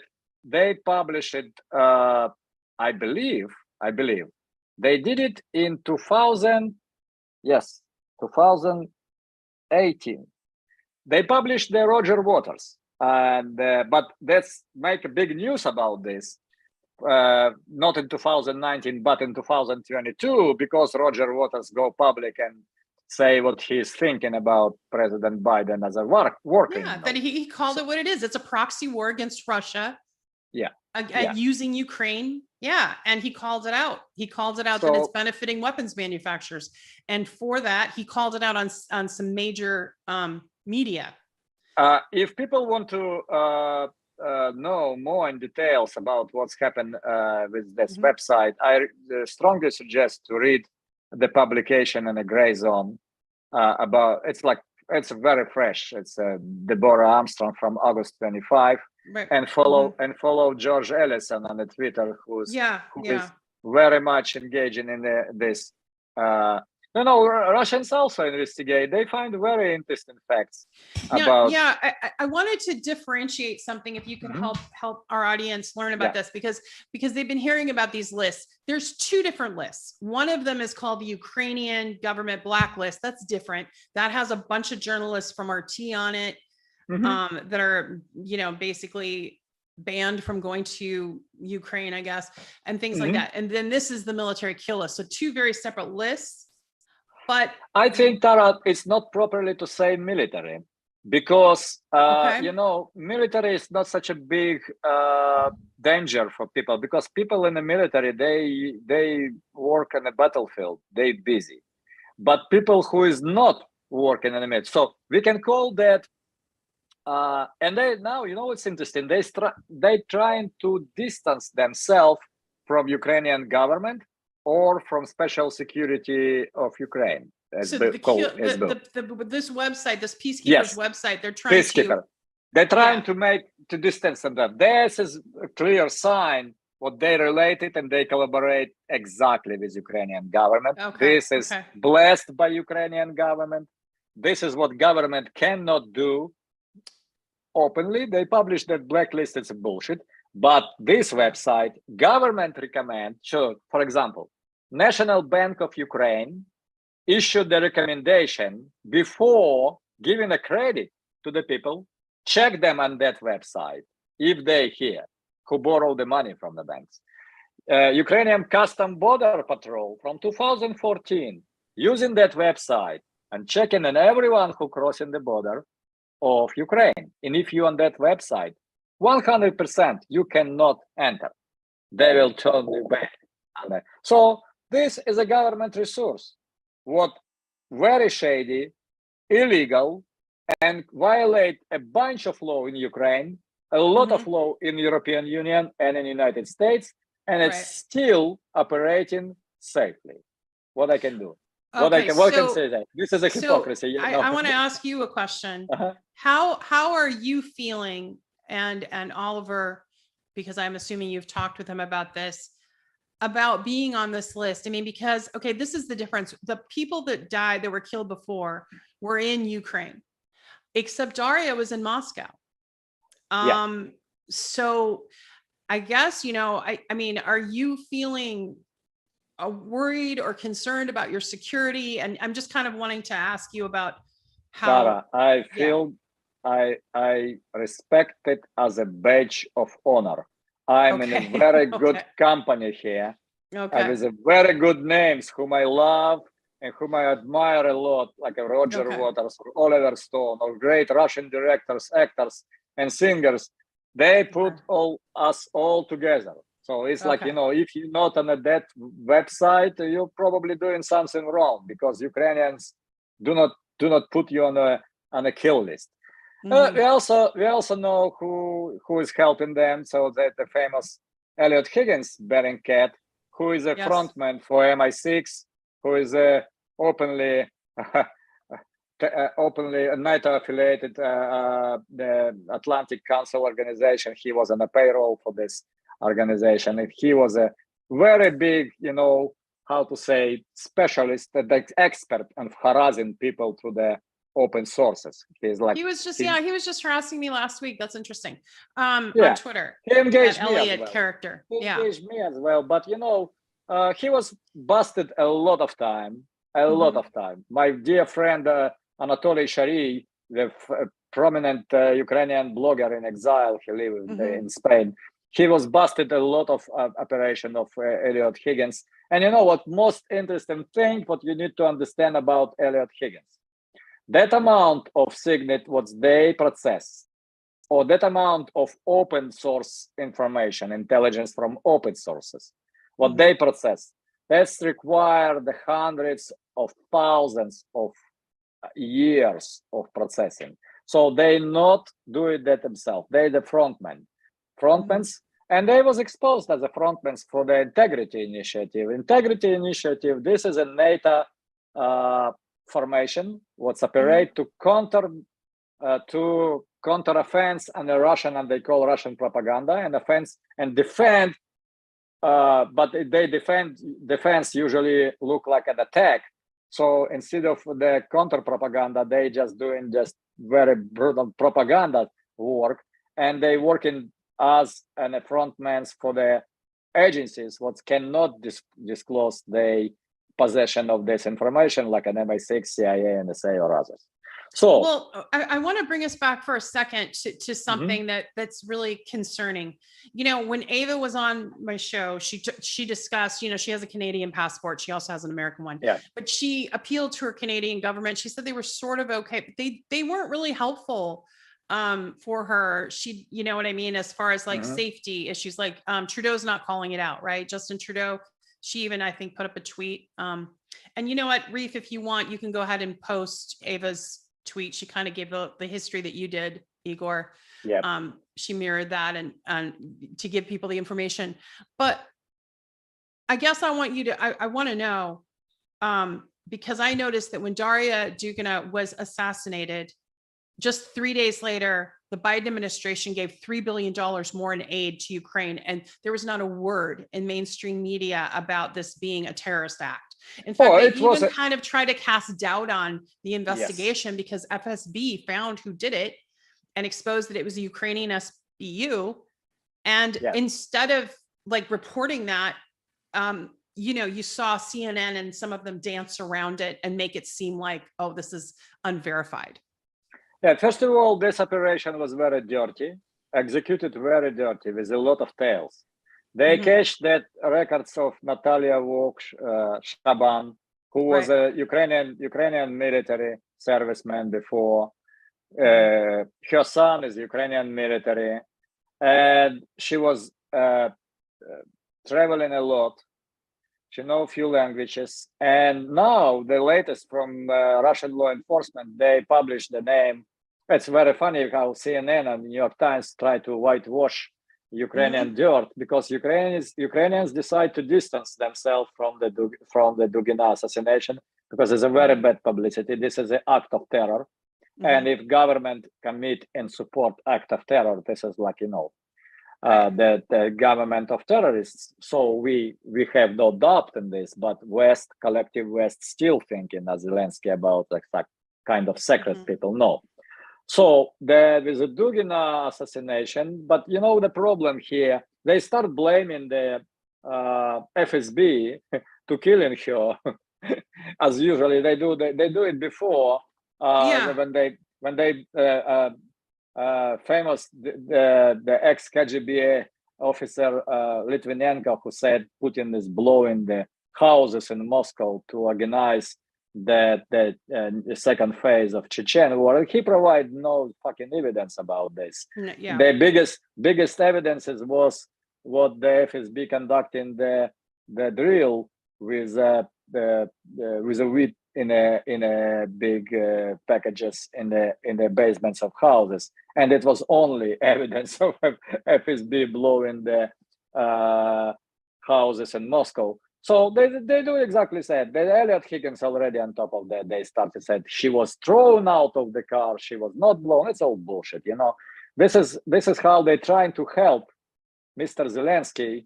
they published it. I believe they did it in 2000. Yes, 2018. They published the Roger Waters, and but let's make a big news about this. Not in 2019, but in 2022, because Roger Waters go public and say what he's thinking about President Biden as a war Yeah, criminal. that he called it what it is. It's a proxy war against Russia. Yeah. Using Ukraine. Yeah. And he called it out. He called it out that it's benefiting weapons manufacturers. And for that, he called it out on some major media. If people want to know more in details about what's happened with this website, I strongly suggest to read the publication in a gray zone about it's very fresh. It's Deborah Armstrong from August 25, right. and follow George Ellison on the Twitter, who is very much engaging in this. Russians also investigate. They find very interesting facts about. Yeah, I wanted to differentiate something. If you could help our audience learn about this, because they've been hearing about these lists. There's two different lists. One of them is called the Ukrainian government blacklist. That's different. That has a bunch of journalists from RT on it that are, basically banned from going to Ukraine, I guess, and things like that. And then this is the military kill list. So two very separate lists. But I think, Tara, it's not properly to say military, because military is not such a big danger for people, because people in the military, they work on the battlefield, they busy. But people who is not working in the military, so we can call that. And they now, it's interesting. They trying to distance themselves from Ukrainian government or from special security of Ukraine. This website, this peacekeepers website, they're trying to distance them. This is a clear sign what they related, and they collaborate exactly with Ukrainian government. This is blessed by Ukrainian government. This is what government cannot do openly. They publish that blacklist. It's bullshit. But this website, government recommend. So, for example, National Bank of Ukraine issued the recommendation before giving a credit to the people. Check them on that website if they here who borrow the money from the banks. Ukrainian Custom Border Patrol from 2014 using that website and checking on everyone who crossing the border of Ukraine. And if you on that website, 100% you cannot enter. They will turn you back. So this is a government resource. What very shady, illegal, and violate a bunch of law in Ukraine, a lot of law in the European Union and in the United States, and it's still operating safely. What I can do? What can say that? This is a hypocrisy. I want to ask you a question. How are you feeling, and Oliver, because I'm assuming you've talked with him about this, about being on this list? I mean, because, this is the difference. The people that died, that were killed before, were in Ukraine, except Daria was in Moscow. So I guess, I mean, are you feeling worried or concerned about your security? And I'm just kind of wanting to ask you about how. Sarah, I feel I respect it as a badge of honor. I'm in a Okay. very good Okay. company here. Okay. With a very good names whom I love and whom I admire a lot, like Roger Okay. Waters or Oliver Stone or great Russian directors, actors, and singers. They put us all together. So it's like, Okay. if you're not on that website, you're probably doing something wrong, because Ukrainians do not put you on a kill list. Mhm. We also know who is helping them. So that the famous Elliot Higgins Bellingcat, who is a Yes. frontman for MI6, who is openly openly NATO affiliated, the Atlantic Council organization. He was on a payroll for this organization, and he was a very big, how to say, specialist, the expert on harassing people through the open sources. He was just harassing me last week. That's interesting. On Yeah. Twitter. He engaged That me as Elliot well. character. He Yeah. engaged me as well, but he was busted a lot of time. My dear friend Anatoly Shary, the prominent Ukrainian blogger in exile, he lived in Spain. He was busted a lot of operation of Elliot Higgins. And you know what? Most interesting thing, what you need to understand about Elliot Higgins, that amount of signet what they process, or that amount of open source information, intelligence from open sources, what they process, that's required the hundreds of thousands of years of processing. So they not do it that themselves. They the frontmen, and they was exposed as a frontmen for the Integrity Initiative. Integrity Initiative, this is a NATO formation, what's operate to counter offense and the Russian, and they call Russian propaganda, and offense and defend. But they defense usually look like an attack. So instead of the counter propaganda, they just doing just very brutal propaganda work, and they working as a frontman for the agencies what cannot disclose the possession of this information, like an MI6, CIA, NSA, or others. So, well, I want to bring us back for a second to something that's really concerning. When Ava was on my show, she discussed, she has a Canadian passport. She also has an American one. Yeah. But she appealed to her Canadian government. She said they were sort of okay, but they weren't really helpful for her. She, you know what I mean, as far as like safety issues, like Trudeau's not calling it out, right? Justin Trudeau. She even, I think, put up a tweet. And you know what, Reef, if you want, you can go ahead and post Ava's tweet. She kind of gave the history that you did, Igor. Yeah. She mirrored that and to give people the information. But I guess I want you to, I want to know, because I noticed that when Daria Dugina was assassinated, just 3 days later, the Biden administration gave $3 billion more in aid to Ukraine. And there was not a word in mainstream media about this being a terrorist act. In fact, they even kind of tried to cast doubt on the investigation because FSB found who did it and exposed that it was a Ukrainian SBU. And instead of like reporting that, you saw CNN and some of them dance around it and make it seem like, oh, this is unverified. Yeah, first of all, this operation was very dirty, executed very dirty with a lot of tails. They cached that records of Natalia Shaban, who was a Ukrainian military serviceman before. Her son is Ukrainian military, and she was traveling a lot. She knows a few languages, and now the latest from Russian law enforcement, they published the name. It's very funny how CNN and New York Times try to whitewash Ukrainian dirt, because Ukrainians decide to distance themselves from the Dugina assassination because it's a very bad publicity. This is an act of terror, and if government commit and support act of terror, this is like the government of terrorists. So we have no doubt in this, but collective West still thinking as Zelensky about like kind of secret people know. So there is a Dugina assassination, but the problem here, they start blaming the FSB to killing her, as usually they do. They do it before when they famous the ex KGB officer Litvinenko, who said Putin is blowing the houses in Moscow to organize the second phase of Chechen war. He provided no fucking evidence about this. Yeah. The biggest evidences was what the FSB conducting the drill with a wheat in a big packages in the basements of houses, and it was only evidence of FSB blowing the houses in Moscow. So they do exactly said that. Elliot Higgins already on top of that, they started said she was thrown out of the car, she was not blown. It's all bullshit, you know. This is how they're trying to help Mr. Zelensky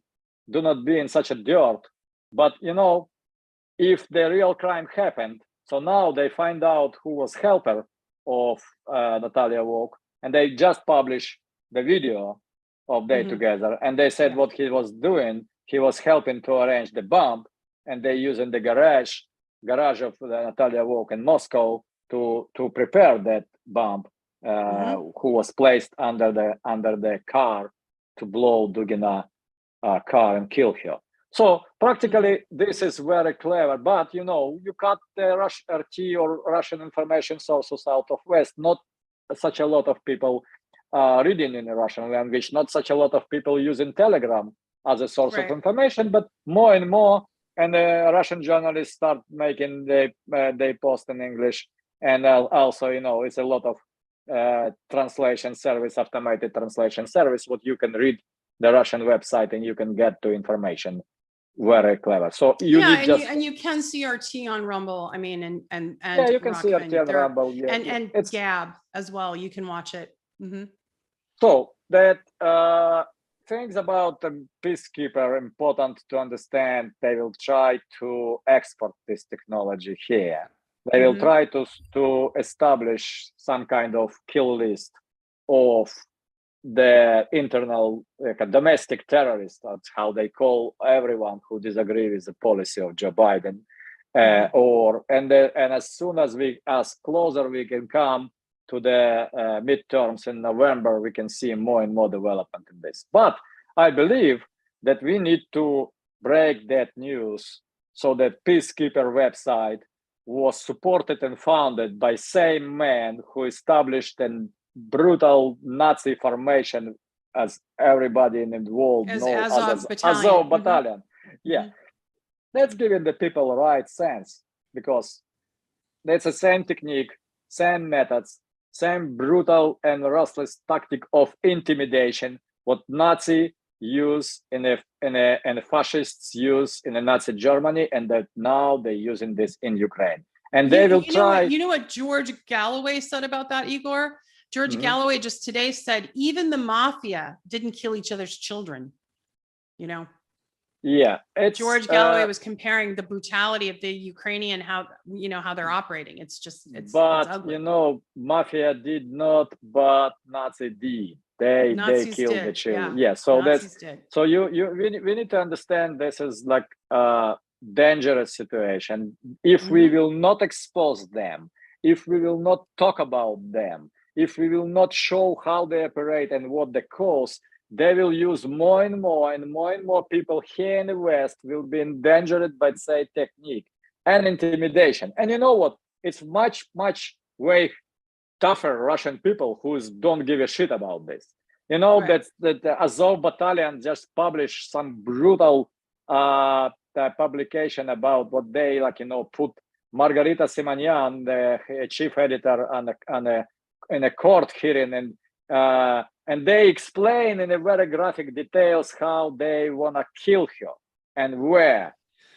do not be in such a dirt. But you know, if the real crime happened, so now they find out who was helper of Natalia Vovk, and they just published the video of they together, and they said what he was doing. He was helping to arrange the bomb, and they using the garage of Natalia Vovk in Moscow to prepare that bomb, who was placed under the car to blow Dugina car and kill her. So practically, this is very clever. But you know, you cut the RT or Russian information sources out of West. Not such a lot of people reading in the Russian language. Not such a lot of people using Telegram as a source of information, but more and more, and Russian journalists start making they post in English, and also, you know, it's a lot of translation service, automated translation service, what you can read the Russian website and you can get to information. Very clever. So you need and you can see RT on Rumble. I mean, and yeah, you can see RT on Rumble, yeah, and it's Gab as well. You can watch it. So that things about the peacekeeper important to understand. They will try to export this technology here. They will try to establish some kind of kill list of the internal domestic terrorists. That's how they call everyone who disagree with the policy of Joe Biden. And as closer we can come to the midterms in November, we can see more and more development in this. But I believe that we need to break that news so that Peacekeeper website was supported and founded by same man who established a brutal Nazi formation, as everybody in the world knows, as Azov Battalion. Yeah, that's giving the people right sense, because that's the same technique, same methods, same brutal and ruthless tactic of intimidation what Nazi use and fascists use in the Nazi Germany, and that now they're using this in Ukraine. And they will try. You know what George Galloway said about that, Igor? George Galloway just today said even the mafia didn't kill each other's children. You know. Yeah, George Galloway was comparing the brutality of the Ukrainian, how they're operating. It's ugly. You know, mafia did not, but Nazi did. They killed the children. Yeah, so Nazis did. So we need to understand this is like a dangerous situation. If we will not expose them, if we will not talk about them, if we will not show how they operate and what the cause, they will use more and more people here in the West will be endangered by, say, technique and intimidation. And you know what? It's much way tougher Russian people who don't give a shit about this. You know, that the Azov Battalion just published some brutal publication about what they put Margarita Simonyan, the chief editor, in a court hearing, and they explain in a very graphic details how they want to kill her and where.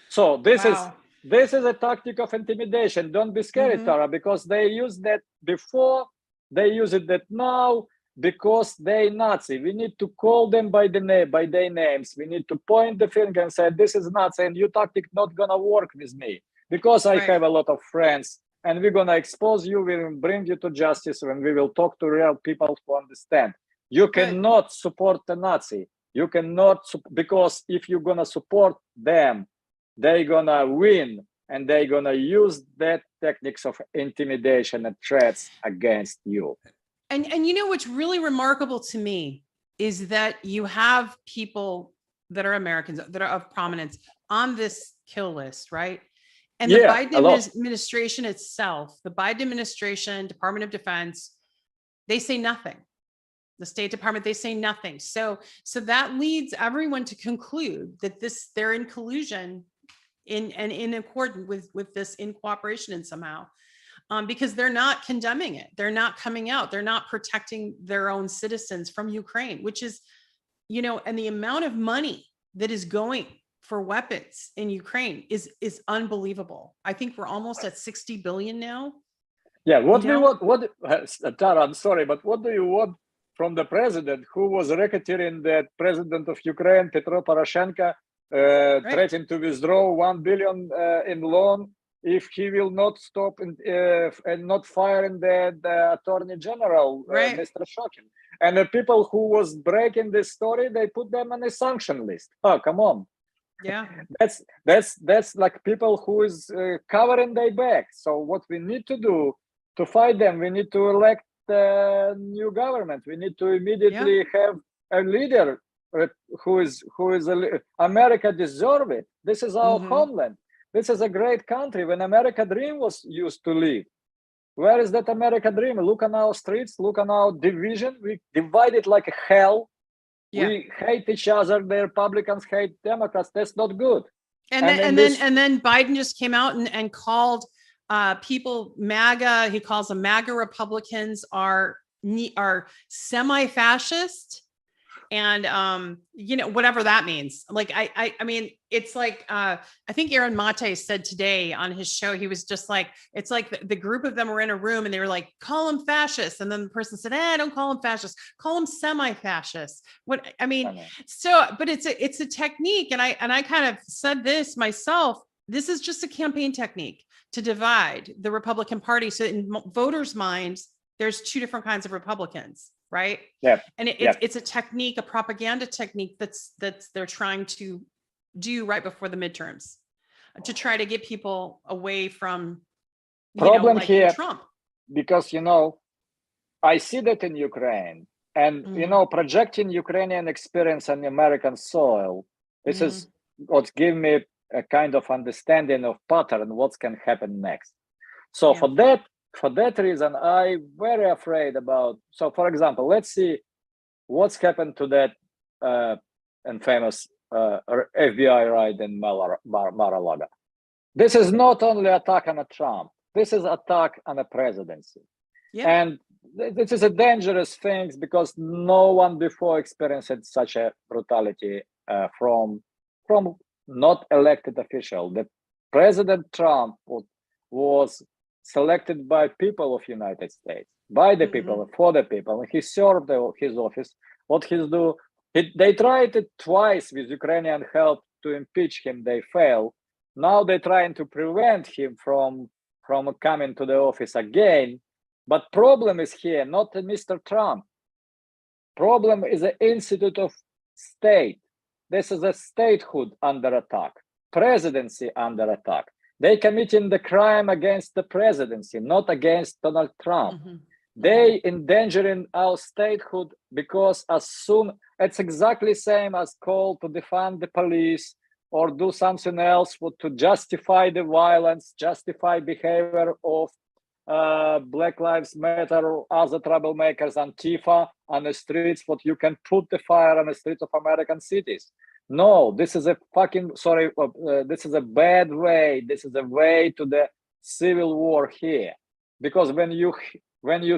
So this is a tactic of intimidation. Don't be scared, Tara, because they used that before, they use it that now, because they Nazi. We need to call them by their names. We need to point the finger and say, this is Nazi, and your tactic not gonna work with me, because I have a lot of friends, and we're gonna expose you, we will bring you to justice, and we will talk to real people who understand. You cannot support the Nazi. You cannot, because if you're gonna support them, they're gonna win, and they're gonna use that techniques of intimidation and threats against you. And you know what's really remarkable to me is that you have people that are Americans that are of prominence on this kill list, right? And the Biden administration itself, the Biden administration, Department of Defense, they say nothing. The State Department, they say nothing. So that leads everyone to conclude that they're in collusion in accordance with this, in cooperation and somehow. Because they're not condemning it. They're not coming out. They're not protecting their own citizens from Ukraine, which is, and the amount of money that is going for weapons in Ukraine is unbelievable. I think we're almost at 60 billion now. Yeah, Tara, I'm sorry, but what do you want from the president who was racketeering that president of Ukraine, Petro Poroshenko, threatened to withdraw 1 billion in loan if he will not stop and not firing the attorney general, Mr. Shokin. And the people who was breaking this story, they put them on a sanction list. Oh, come on. Yeah, that's like people who is covering their back. So what we need to do to fight them, we need to elect a new government. We need to immediately have a leader who is America deserve it. This is our homeland. This is a great country. When America dream was used to live, where is that America dream? Look on our streets. Look on our division. We divided like hell. Yeah. We hate each other. The Republicans hate Democrats. That's not good. And then Biden just came out and called people MAGA. He calls them MAGA Republicans are semi-fascist. And whatever that means. Like I mean, it's like I think Aaron Mate said today on his show, he was just like, it's like the group of them were in a room and they were like, call them fascists. And then the person said, don't call them fascists, call them semi-fascists. What I mean, but it's a technique. And I kind of said this myself. This is just a campaign technique to divide the Republican Party. So in voters' minds, there's two different kinds of Republicans. Right. Yeah. And it's a technique, a propaganda technique that's they're trying to do right before the midterms to try to get people away from here Trump. Because I see that in Ukraine and projecting Ukrainian experience on American soil. This is what gives me a kind of understanding of pattern, what can happen next. So for that reason, I'm very afraid about. So, for example, let's see what's happened to that infamous FBI raid in Mar-a-Lago. This is not only attack on a Trump. This is attack on a presidency. Yeah. And this is a dangerous thing because no one before experienced such a brutality from not elected official. The President Trump was selected by people of United States, by the people, for the people. He served his office. What he do? They tried it twice with Ukrainian help to impeach him. They failed. Now they're trying to prevent him from coming to the office again. But problem is here, not Mr. Trump. Problem is the Institute of State. This is a statehood under attack, presidency under attack. They committing the crime against the presidency, not against Donald Trump. They endangering our statehood because as soon, it's exactly same as call to defund the police or do something else to justify the violence, justify behavior of Black Lives Matter or other troublemakers, Antifa on the streets, what you can put the fire on the streets of American cities. No, this is a this is a bad way. This is a way to the civil war here, because when you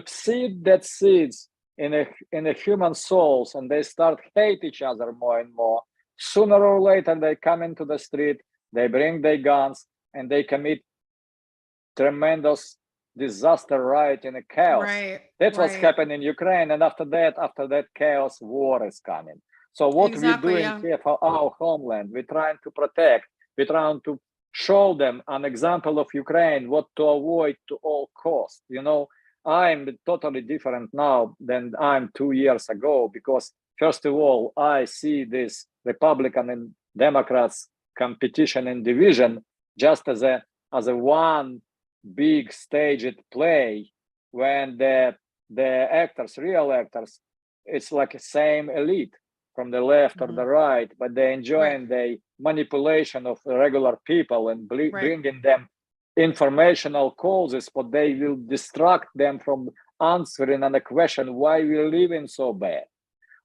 seed that seeds in a human souls and they start hate each other more and more, sooner or later they come into the street, they bring their guns and they commit tremendous disaster right in a chaos. That's what's happened in Ukraine, and after that chaos, war is coming. So what we're doing here for our homeland, we're trying to protect, we're trying to show them an example of Ukraine, what to avoid to all costs. I'm totally different now than I'm 2 years ago, because first of all, I see this Republican and Democrats competition and division just as a one big staged play when the actors, real actors, it's like the same elite from the left or the right, but they enjoying the manipulation of regular people and bringing them informational causes, but they will distract them from answering on the question why we living so bad,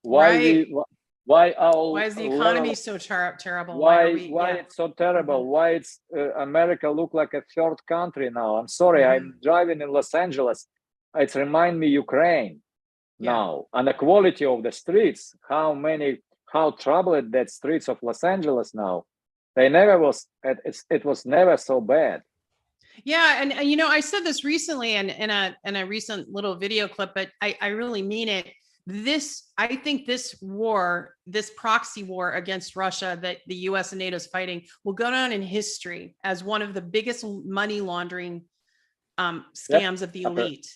why is the economy so terrible, why it's so terrible, why it's America look like a third country now. I'm sorry, I'm driving in Los Angeles, it's remind me Ukraine now, and the quality of the streets, how troubled that streets of Los Angeles now. They never was, it was never so bad. Yeah, and you know, I said this recently in a recent little video clip, but I really mean it. I think this war, this proxy war against Russia that the US and NATO is fighting, will go down in history as one of the biggest money laundering scams of the elite.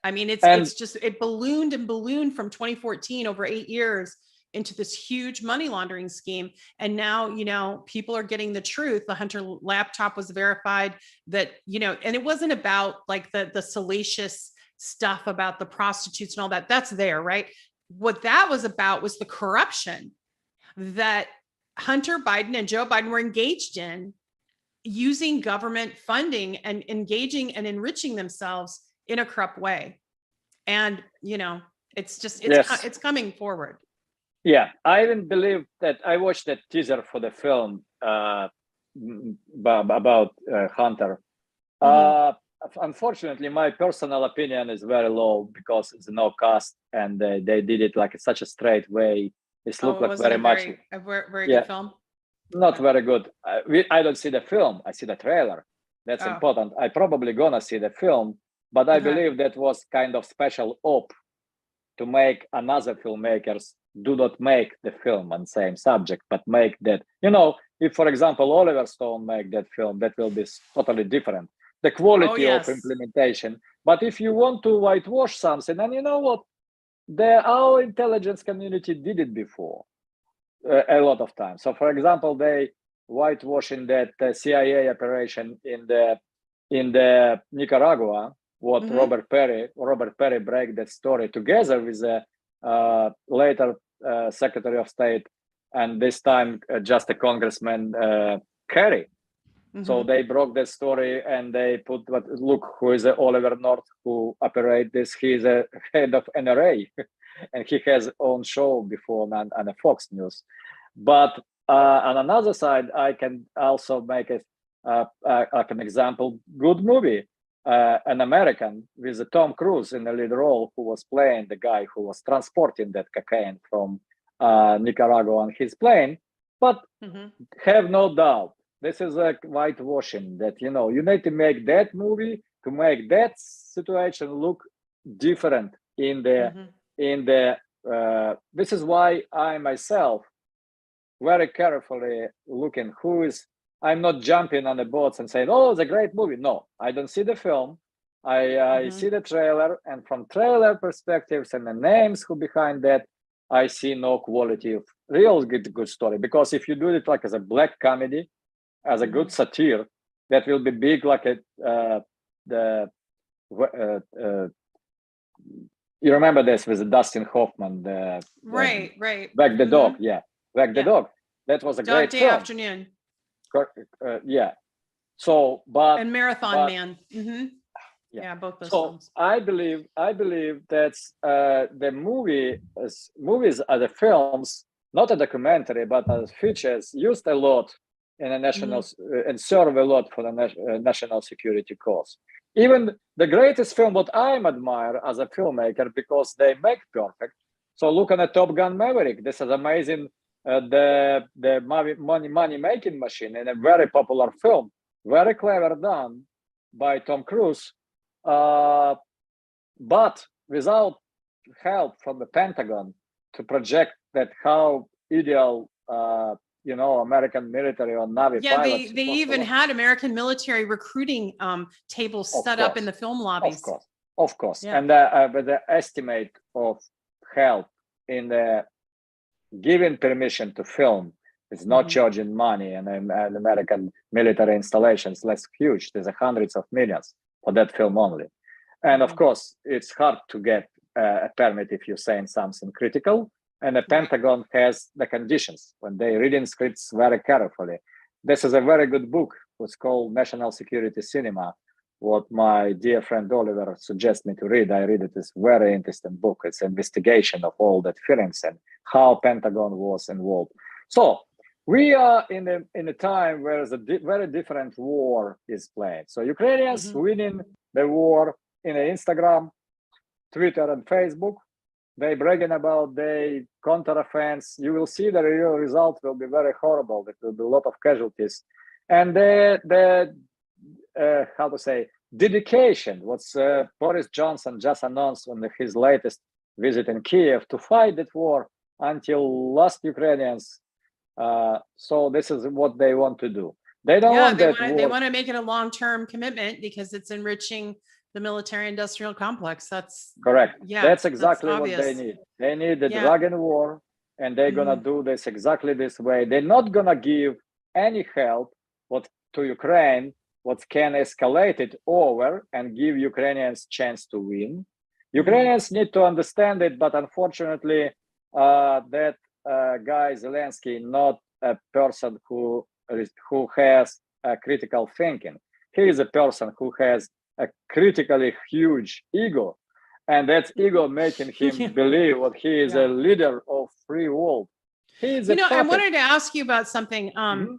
I mean, it's just, it ballooned and ballooned from 2014 over 8 years into this huge money laundering scheme. And now, you know, people are getting the truth. The Hunter laptop was verified, that, you know, and it wasn't about like the salacious stuff about the prostitutes and all that. That's there, right? What that was about was the corruption that Hunter Biden and Joe Biden were engaged in, using government funding and engaging and enriching themselves in a corrupt way. And, you know, it's just, it's coming forward. Yeah, I even believe that I watched that teaser for the film about Hunter. Unfortunately, my personal opinion is very low because it's no cast, and they did it like such a straight way. It looked like very much a very good film. Not very good. I don't see the film. I see the trailer. That's important. I probably gonna see the film, but I believe that was kind of special op to make another filmmakers do not make the film on same subject, but make that, you know, if for example Oliver Stone make that film, that will be totally different, the quality of implementation. But if you want to whitewash something, and you know what, our intelligence community did it before a lot of times. So for example, they whitewashing that CIA operation in the Nicaragua, what Robert Perry break that story together with the later Secretary of State, and this time just a Congressman Kerry. So they broke that story, and they put, look, who is Oliver North who operate this. He's a head of NRA, and he has own show before on a Fox News. But on another side, I can also make an example. Good movie, An American, with Tom Cruise in the lead role, who was playing the guy who was transporting that cocaine from Nicaragua on his plane. But have no doubt, this is like whitewashing, that, you know, you need to make that movie to make that situation look different in the this is why I myself very carefully looking who is. I'm not jumping on the boats and saying, oh, it's a great movie. No, I don't see the film. I see the trailer, and from trailer perspectives and the names who behind that, I see no quality of real good story. Because if you do it like as a black comedy, as a good satire, that will be big, like you remember this with Dustin Hoffman, right. Wag the Dog, Wag the Dog. That was a great Day film. Afternoon. So, but and Marathon Man. Both those films. I believe that's the movies are the films, not a documentary, but as features, used a lot in a national and serve a lot for the national security cause. Even the greatest film, what I admire as a filmmaker, because they make perfect. So look at Top Gun Maverick. This is amazing. The money making machine, and a very popular film, very clever done by Tom Cruise, but without help from the Pentagon to project that how ideal American military or Navy pilots. They even had American military recruiting tables set up in the film lobbies. Of course. Yeah. And but the estimate of help in the giving permission to film is not charging money, and American military installations less huge. There's hundreds of millions for that film only. And of course, it's hard to get a permit if you're saying something critical, and the Pentagon has the conditions when they reading scripts very carefully. This is a very good book. It's called National Security Cinema. What my dear friend Oliver suggests me to read, I read it. It's a very interesting book. It's an investigation of all that feelings and how Pentagon was involved. So we are in a time where a very different war is played. So Ukrainians winning the war in Instagram, Twitter, and Facebook. They bragging about their counteroffense. You will see the real result will be very horrible. There will be a lot of casualties, and the how to say dedication. What's Boris Johnson just announced on his latest visit in Kiev to fight that war until last Ukrainians. So this is what they want to do. They don't want that war. They want to make it a long-term commitment because it's enriching the military-industrial complex. That's correct. Yeah, that's exactly what obvious. they need. They need the dragon war, and they're gonna do this exactly this way. They're not gonna give any help to Ukraine, what can escalate it over and give Ukrainians chance to win. Ukrainians need to understand it, but unfortunately, that guy Zelensky not a person who has critical thinking. He is a person who has a critically huge ego, and that ego making him believe that he is a leader of free world. He is I wanted to ask you about something,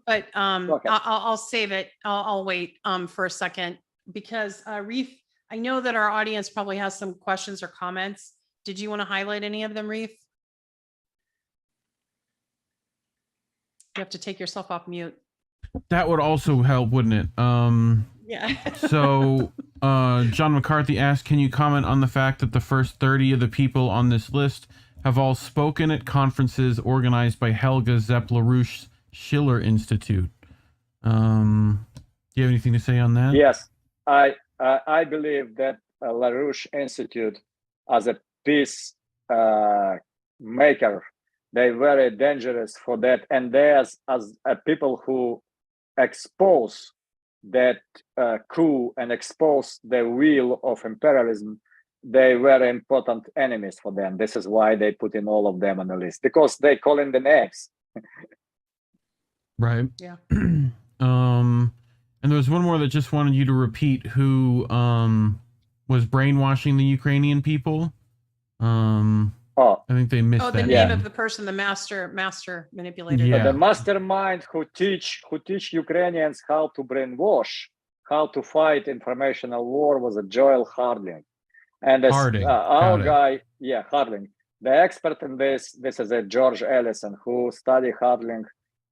but I'll save it. I'll wait for a second because Reef, I know that our audience probably has some questions or comments. Did you want to highlight any of them, Reef? You have to take yourself off mute. That would also help, wouldn't it? Yeah. So John McCarthy asked, can you comment on the fact that the first 30 of the people on this list have all spoken at conferences organized by Helga Zepp-LaRouche's Schiller Institute? Do you have anything to say on that? Yes, I believe that LaRouche Institute as a peace maker, they're very dangerous for that. And there's as people who expose that coup and expose the wheel of imperialism, they were important enemies for them. This is why they put in all of them on the list, because they call in the names. Right. Yeah. And there was one more that just wanted you to repeat who was brainwashing the Ukrainian people. I think they missed that. The name of the person, the master manipulator. Yeah. The mastermind who teach Ukrainians how to brainwash, how to fight informational war was a Joel Harding. And Harding. our guy, Harding, the expert in this is a George Ellison who studied Harding.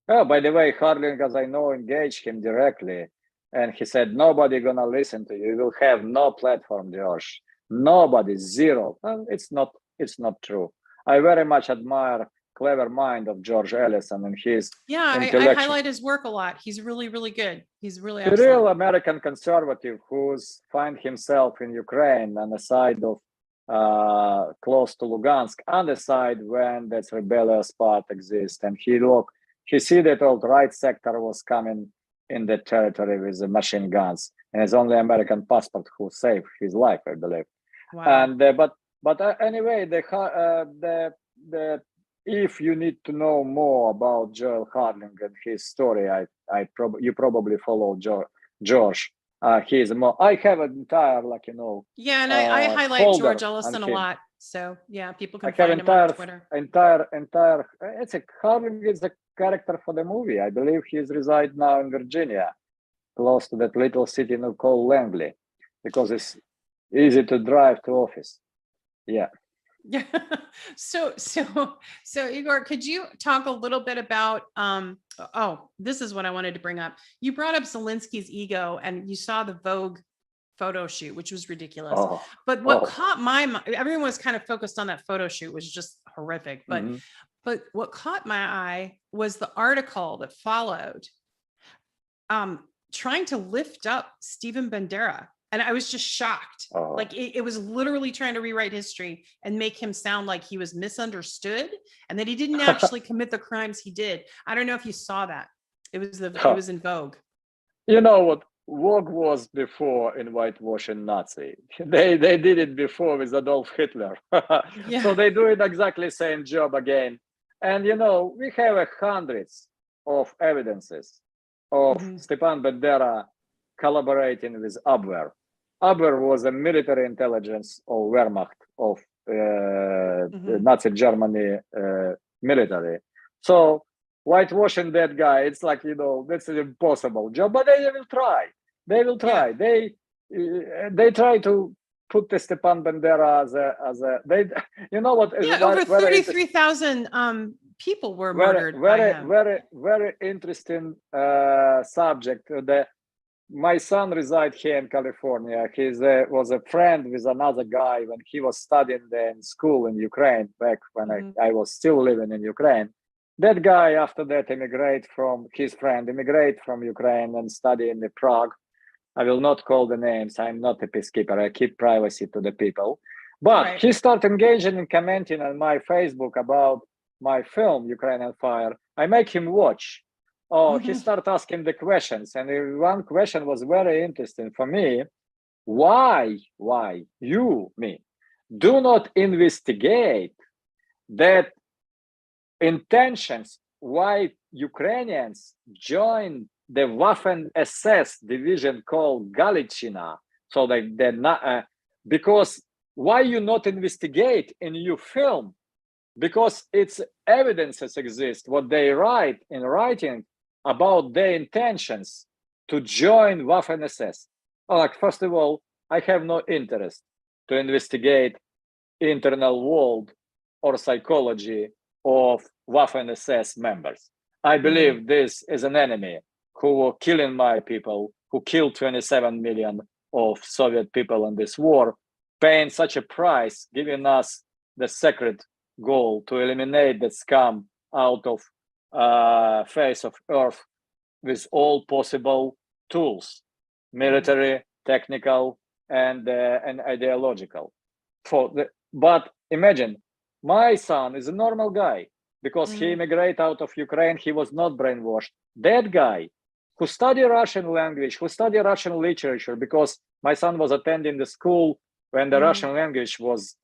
Oh, by the way, Harding, as I know, engaged him directly. And he said, nobody gonna listen to you. You will have no platform, George. Nobody, zero. Well, it's not true. I very much admire clever mind of George Ellison and his I highlight his work a lot. He's really, really good. He's really a real American conservative who's find himself in Ukraine on the side of close to Lugansk, on the side when that rebellious part exists. And he see that alt-right sector was coming in the territory with the machine guns, and it's only American passport who saved his life, I believe. Wow. And but anyway, the if you need to know more about Joel Harding and his story, you probably follow George. He's more. I have an entire and I highlight George Ellison a lot. So people can find him on Twitter. Entire. Harding is a character for the movie. I believe he's reside now in Virginia, close to that little city called Langley, because it's easy to drive to office. Yeah. So Igor, could you talk a little bit about this is what I wanted to bring up. You brought up Zelensky's ego, and you saw the Vogue photo shoot, which was ridiculous. But what caught my mind, everyone was kind of focused on that photo shoot, was just horrific. But what caught my eye was the article that followed, trying to lift up Stephen Bandera. And I was just shocked. Like it was literally trying to rewrite history and make him sound like he was misunderstood and that he didn't actually commit the crimes he did. I don't know if you saw that. It was in Vogue. You know what? Vogue was before in whitewashing Nazi. They did it before with Adolf Hitler. Yeah. So they do it exactly same job again. And you know, we have hundreds of evidences of Stepan Bandera collaborating with Abwehr. Abwehr was a military intelligence or Wehrmacht of Nazi Germany military. So whitewashing that guy, it's like, you know, that's an impossible job, but they will try. They will try. Yeah. They try to put the Stepan Bandera as a they, you know what? Yeah, over 33,000 people were murdered by him. Very interesting subject. My son resides here in California. He was a friend with another guy when he was studying in school in Ukraine back when I was still living in Ukraine. That guy, after that, immigrate from Ukraine and study in Prague. I will not call the names. I'm not a peacekeeper. I keep privacy to the people. But he started engaging and commenting on my Facebook about my film, Ukrainian Fire. I make him watch. He started asking the questions. And one question was very interesting for me. Why you, me, do not investigate that intentions why Ukrainians joined the Waffen SS division called Galiciana. So they're not, because why you not investigate in your film? Because it's evidences exist, what they write in writing about their intentions to join Waffen SS. Like, first of all, I have no interest to investigate internal world or psychology of Waffen SS members. I believe this is an enemy who were killing my people, who killed 27 million of Soviet people in this war, paying such a price, giving us the sacred goal to eliminate the scum out of face of earth with all possible tools, military, technical, and ideological. But imagine, my son is a normal guy because he immigrated out of Ukraine. He was not brainwashed. That guy who studied Russian language, who studied Russian literature, because my son was attending the school when the Russian language was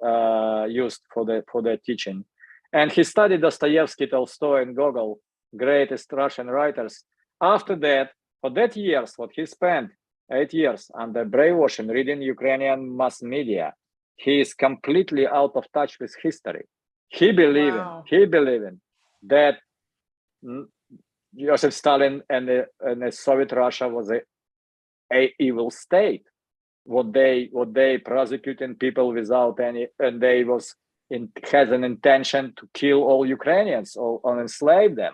used for the teaching, and he studied Dostoevsky, Tolstoy, and Gogol, greatest Russian writers. After that, for that years, what he spent 8 years under brainwashing, reading Ukrainian mass media, he is completely out of touch with history. He believed that Joseph Stalin and the Soviet Russia was a evil state. What they prosecuting people without any, and they has an intention to kill all Ukrainians or enslave them.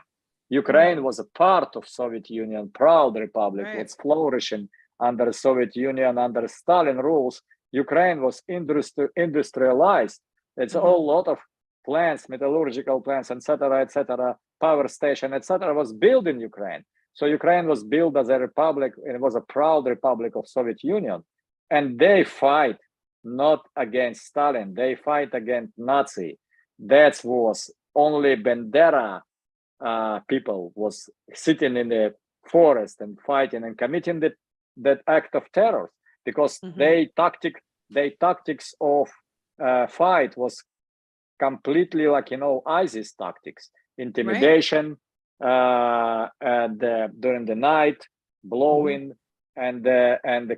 Ukraine was a part of Soviet Union, proud republic, was flourishing under Soviet Union, under Stalin rules. Ukraine was industrialized. It's a whole lot of plants, metallurgical plants, etc., power station, etc., was built in Ukraine. So Ukraine was built as a republic, and it was a proud republic of Soviet Union. And they fight not against Stalin, they fight against Nazi. That was only Bandera people was sitting in the forest and fighting and committing that act of terror, because their tactics of fight was completely like, ISIS tactics, intimidation, and during the night, blowing, and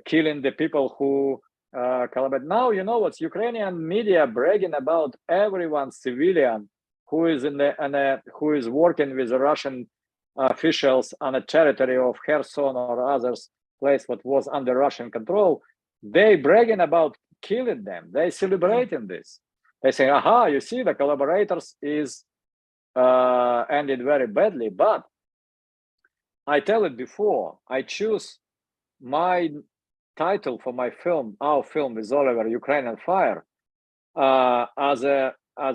killing the people who collaborate. Now, what's Ukrainian media bragging about everyone civilian who is who is working with the Russian officials on a territory of Kherson or others place what was under Russian control. They bragging about killing them. They celebrating this. They say, aha, you see, the collaborators is ended very badly. But I tell it before, I choose my title for my film, our film with Oliver, Ukrainian Fire, as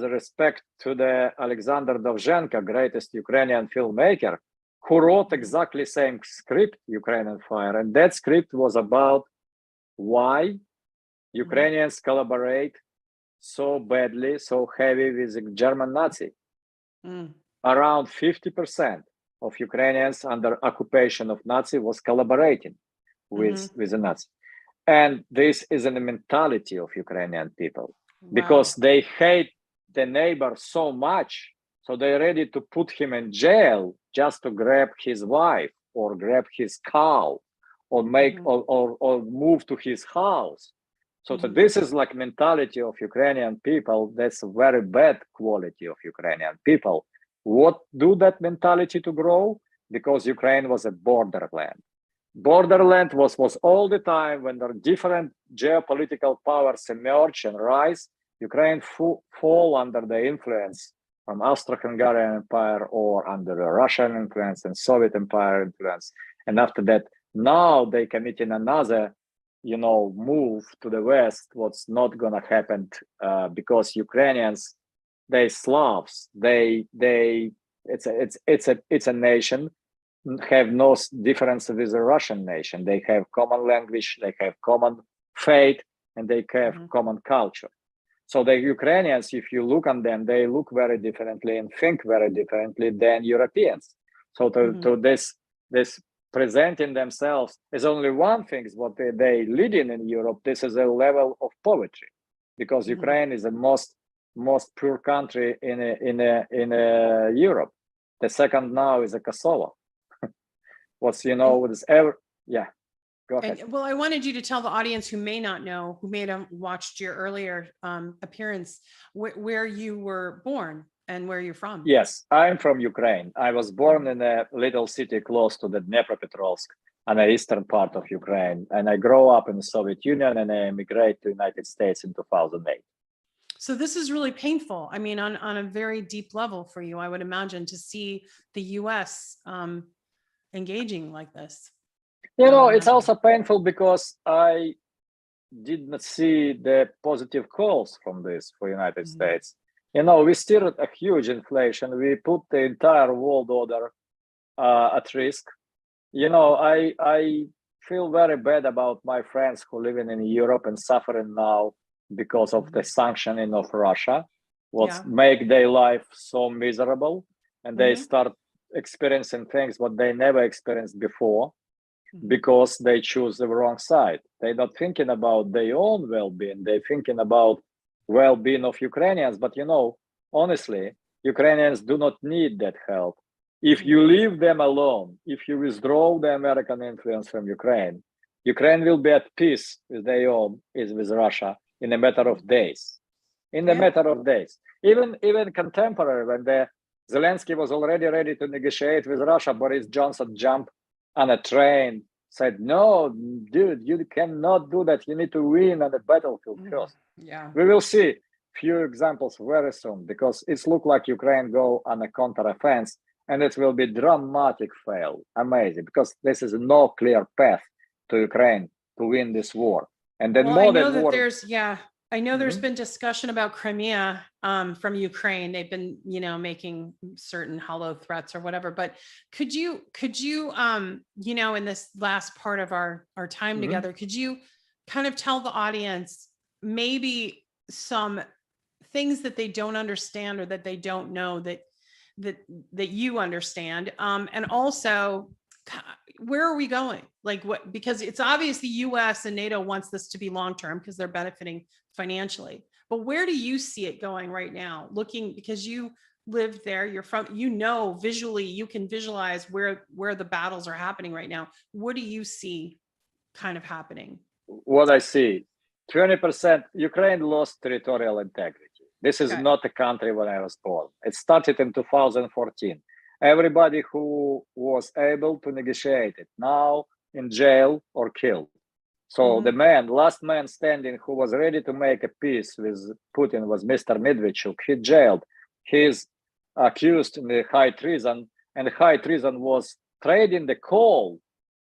a respect to the Alexander Dovzhenko, greatest Ukrainian filmmaker, who wrote exactly same script, Ukrainian Fire. And that script was about why Ukrainians collaborate so badly, so heavy with the German Nazi. Around 50% of Ukrainians under occupation of Nazi was collaborating. with the Nazis. And this is in the mentality of Ukrainian people, Wow. because they hate the neighbor so much, so they're ready to put him in jail just to grab his wife or grab his cow or make or move to his house. So this is like mentality of Ukrainian people. That's a very bad quality of Ukrainian people. What do that mentality to grow? Because Ukraine was a borderland. Borderland was all the time when there are different geopolitical powers emerge and rise. Ukraine fall under the influence from Austro-Hungarian Empire or under the Russian influence and Soviet Empire influence. And after that, now they committing another, move to the West. What's not gonna happen because Ukrainians, they Slavs, it's a nation, have no difference with the Russian nation. They have common language, they have common faith, and they have common culture. So the Ukrainians, if you look on them, they look very differently and think very differently than Europeans. So to this presenting themselves as only one thing is what they lead in Europe. This is a level of poverty, because Ukraine is the most poor country in Europe. The second now is Kosovo. What's yeah. Go ahead. Well, I wanted you to tell the audience who may not know, who may have watched your earlier appearance, where you were born and where you're from. Yes, I'm from Ukraine. I was born in a little city close to the Dnepropetrovsk, on the eastern part of Ukraine. And I grew up in the Soviet Union, and I immigrated to the United States in 2008. So this is really painful. I mean, on a very deep level for you, I would imagine, to see the US engaging like this. It's also painful because I did not see the positive calls from this for United States. We steered a huge inflation. We put the entire world order at risk. I feel very bad about my friends who living in Europe and suffering now because of the sanctioning of Russia, make their life so miserable, and they start experiencing things what they never experienced before, because they choose the wrong side. They're not thinking about their own well-being. They're thinking about well-being of Ukrainians. But honestly, Ukrainians do not need that help. If you leave them alone, if you withdraw the American influence from Ukraine, Ukraine will be at peace with their own, with Russia, in a matter of days. In a matter of days. Even contemporary, when Zelensky was already ready to negotiate with Russia, Boris Johnson jumped on a train, said, "No, dude, you cannot do that. You need to win on the battlefield first." Yeah. We will see few examples very soon, because it's look like Ukraine go on a counter-offense, and it will be dramatic fail. Amazing, because this is no clear path to Ukraine to win this war. And then I know that there's been discussion about Crimea from Ukraine. They've been, making certain hollow threats or whatever. But could you, in this last part of our time together, could you kind of tell the audience maybe some things that they don't understand, or that they don't know that you understand, and also, where are we going? Like what? Because it's obvious the US and NATO wants this to be long-term because they're benefiting financially. But where do you see it going right now? Because you lived there, you're from, visually, you can visualize where the battles are happening right now. What do you see kind of happening? What I see, 20%, Ukraine lost territorial integrity. This is not a country when I was born. It started in 2014. Everybody who was able to negotiate it now in jail or killed. So the last man standing who was ready to make a peace with Putin was Mr. Medvedchuk. He jailed. He's accused in the high treason, and high treason was trading the coal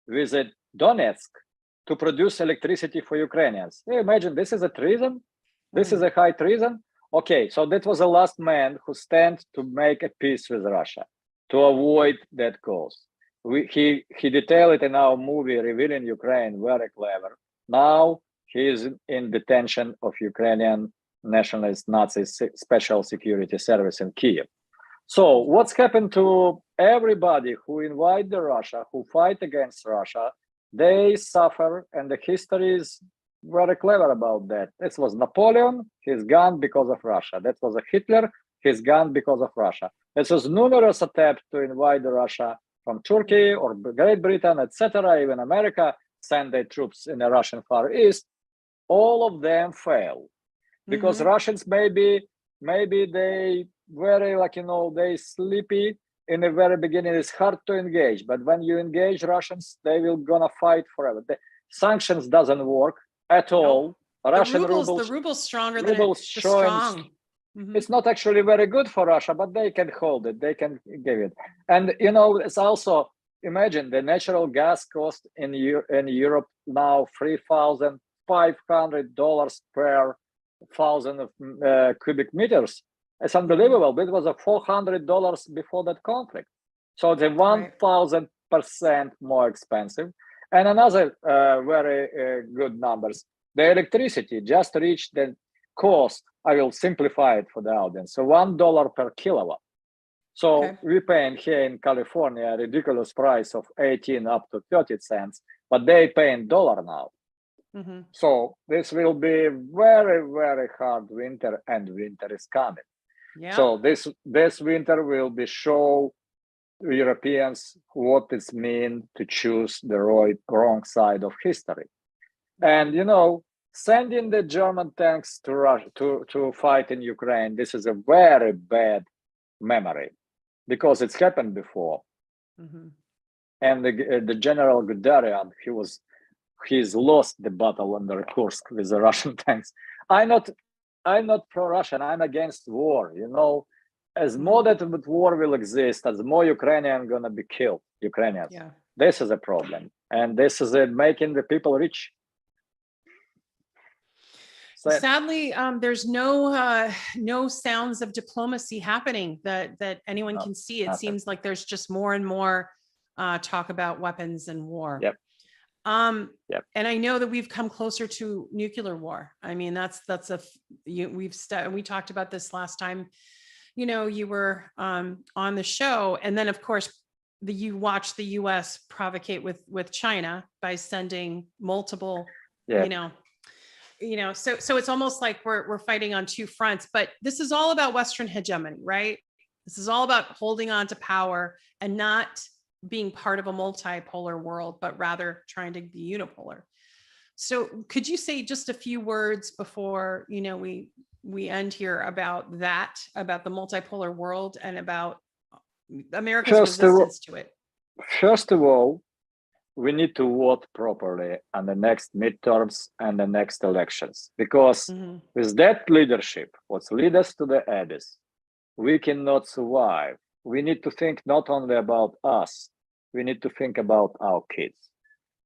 with Donetsk to produce electricity for Ukrainians. Can you imagine, this is a treason? This is a high treason? Okay, so that was the last man who stand to make a peace with Russia, to avoid that cause. He detailed it in our movie, Revealing Ukraine, very clever. Now he is in detention of Ukrainian nationalist Nazi special security service in Kiev. So what's happened to everybody who invite the Russia, who fight against Russia, they suffer, and the history is very clever about that. This was Napoleon, he's gone because of Russia. That was a Hitler, he's gone because of Russia. This was numerous attempts to invade Russia from Turkey or Great Britain, etc., even America send their troops in the Russian Far East. All of them fail because Russians maybe they very, like, they sleepy in the very beginning. It's hard to engage, but when you engage Russians, they will gonna fight forever. The sanctions doesn't work at all. Russian the ruble's stronger than the strong. It's not actually very good for Russia, but they can hold it. They can give it. And it's also, imagine the natural gas cost in Europe now $3,500 per 1,000 of cubic meters. It's unbelievable. It was a $400 before that conflict. So it's 1,000% more expensive. And another very good numbers. The electricity just reached the cost. I will simplify it for the audience. So $1 per kilowatt. So we're paying here in California a ridiculous price of 18 up to 30 cents, but they pay in dollar now. So this will be very, very hard winter, and winter is coming. Yeah. So this winter will be show Europeans what it means to choose the wrong side of history. And sending the German tanks to Russia to fight in Ukraine, this is a very bad memory because it's happened before. And the General Guderian, he's lost the battle under Kursk with the Russian tanks. I'm not pro-Russian. I'm against war. As more that war will exist, as more Ukrainians gonna be killed. Ukrainians. Yeah. This is a problem, and this is making the people rich. Sadly, there's no sounds of diplomacy happening that anyone can see. It seems like there's just more and more talk about weapons and war. Yep. And I know that we've come closer to nuclear war. I mean, we talked about this last time, you were on the show, and then of course you watched the US provocate with China by sending multiple, so it's almost like we're fighting on two fronts, but this is all about Western hegemony, right? This is all about holding on to power and not being part of a multipolar world, but rather trying to be unipolar. So could you say just a few words before, we end here about the multipolar world and about America's resistance to it? First of all, we need to vote properly on the next midterms and the next elections, because with that leadership, what's lead us to the abyss, we cannot survive. We need to think not only about us, we need to think about our kids.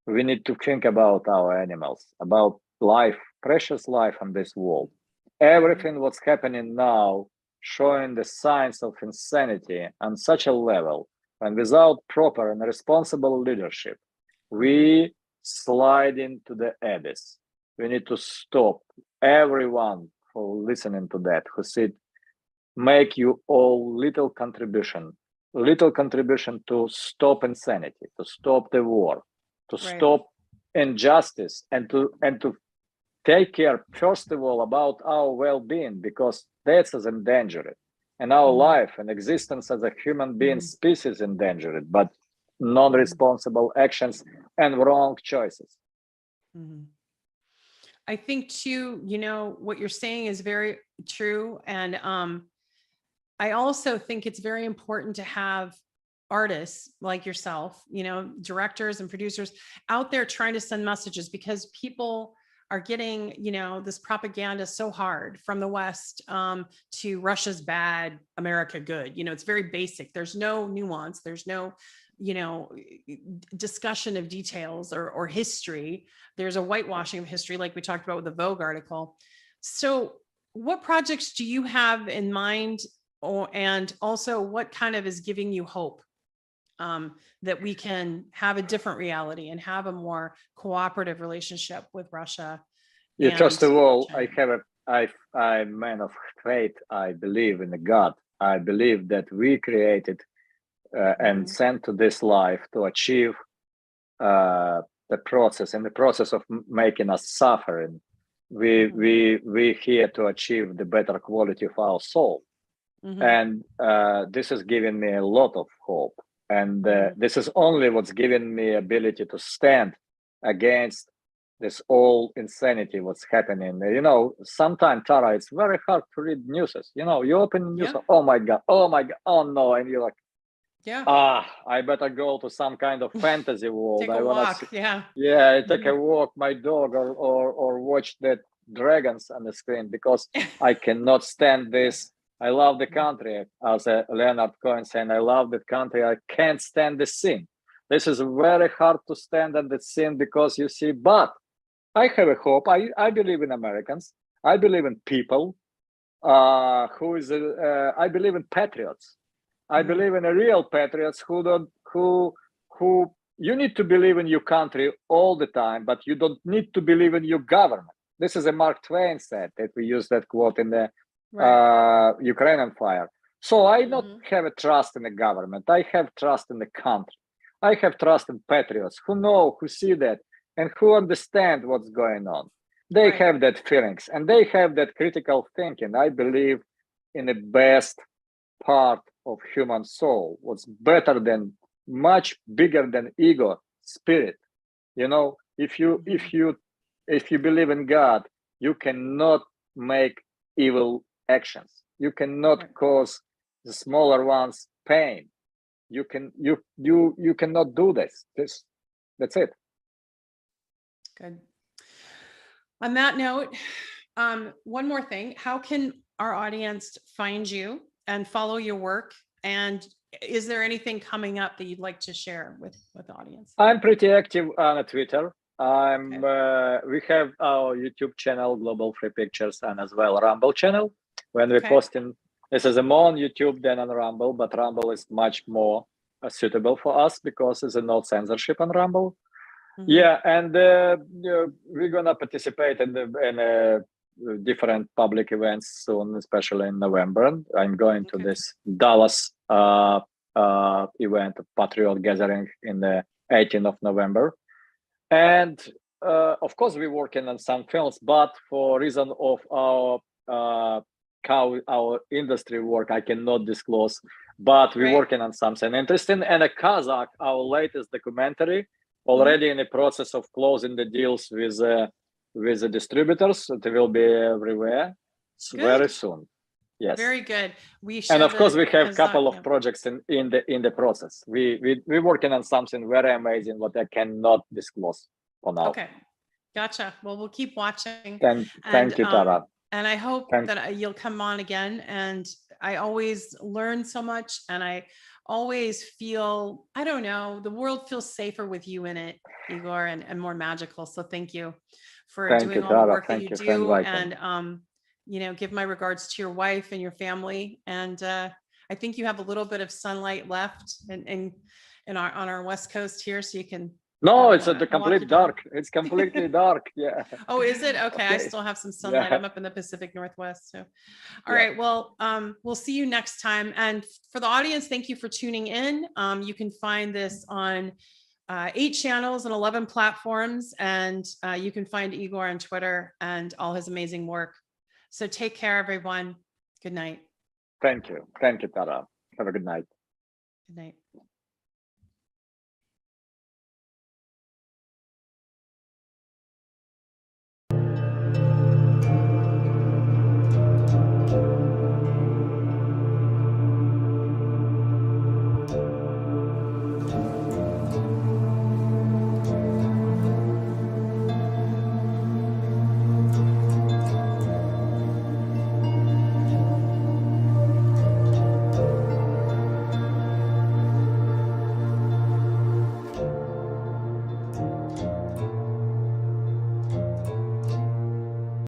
We need to think about our animals, about life, precious life in this world. Everything what's happening now, showing the signs of insanity on such a level, and without proper and responsible leadership, we slide into the abyss. We need to stop. Everyone who listening to that, who said, make you all little contribution to stop insanity, to stop the war, to stop injustice, and to take care, first of all, about our well-being, because that's endangered, and our life and existence as a human being species endangered, but non-responsible actions and wrong choices. I think too, what you're saying is very true. And I also think it's very important to have artists like yourself, directors and producers out there trying to send messages, because people are getting, this propaganda so hard from the West to Russia's bad, America good. It's very basic. There's no nuance. There's no, discussion of details or history. There's a whitewashing of history, like we talked about with the Vogue article. So what projects do you have in mind? And also what kind of is giving you hope that we can have a different reality and have a more cooperative relationship with Russia? Yeah, first of all, I'm a man of faith. I believe in God. I believe that we created and sent to this life to achieve the process, in the process of making us suffering, we here to achieve the better quality of our soul. And this is giving me a lot of hope. And this is only what's giving me ability to stand against this all insanity what's happening. You know, sometimes, Tara, it's very hard to read news. You know, you open news, oh my God, oh no, and you're like, I better go to some kind of fantasy world. Take a walk. I take a walk, my dog, or watch the dragons on the screen, because I cannot stand this. I love the country, as Leonard Cohen saying, I love the country. I can't stand the sin. This is very hard to stand at the sin, because you see, but I have a hope. I believe in Americans. I believe in people I believe in patriots. I believe in a real patriots who you need to believe in your country all the time, but you don't need to believe in your government. This is a Mark Twain said, that we use that quote in the Ukrainian fire. So I don't have a trust in the government. I have trust in the country. I have trust in patriots who know, who see that, and who understand what's going on. They have that feelings, and they have that critical thinking. I believe in the best part of human soul, what's better than, much bigger than ego, spirit. You know, if you believe in God, you cannot make evil actions. You cannot cause the smaller ones pain. You cannot do this. That's it. Good. On that note, one more thing. How can our audience find you and follow your work? And is there anything coming up that you'd like to share with the audience? I'm pretty active on Twitter. We have our YouTube channel, Global Free Pictures, and as well Rumble channel. When we're posting, this is more on YouTube than on Rumble, but Rumble is much more suitable for us because there's no censorship on Rumble. Yeah, and we're gonna participate in different public events soon, especially in November. I'm going to this Dallas event, Patriot Gathering, in the 18th of November. And of course, we're working on some films, but for reason of how our industry work, I cannot disclose. But we're working on something interesting. And a Kazakh, our latest documentary, already in the process of closing the deals with the distributors. It will be everywhere very soon. Yes, very good. And of course, we have a couple of projects in the process. We're working on something very amazing, what I cannot disclose for now. Okay, gotcha. Well, we'll keep watching. Thank you, Tara. And I hope that you'll come on again. And I always learn so much, and I always feel, I don't know, the world feels safer with you in it, Igor, and more magical. So thank you for doing all the work that you do. And you know, give my regards to your wife and your family. And I think you have a little bit of sunlight left on our West Coast here, so you can. No, it's the complete dark. It's completely dark. Yeah. Oh, is it? Okay. I still have some sunlight. I'm up in the Pacific Northwest. So, all right. Well, we'll see you next time. And for the audience, thank you for tuning in. You can find this on 8 channels and 11 platforms. And you can find Igor on Twitter and all his amazing work. So take care, everyone. Good night. Thank you. Thank you, Tara. Have a good night. Good night.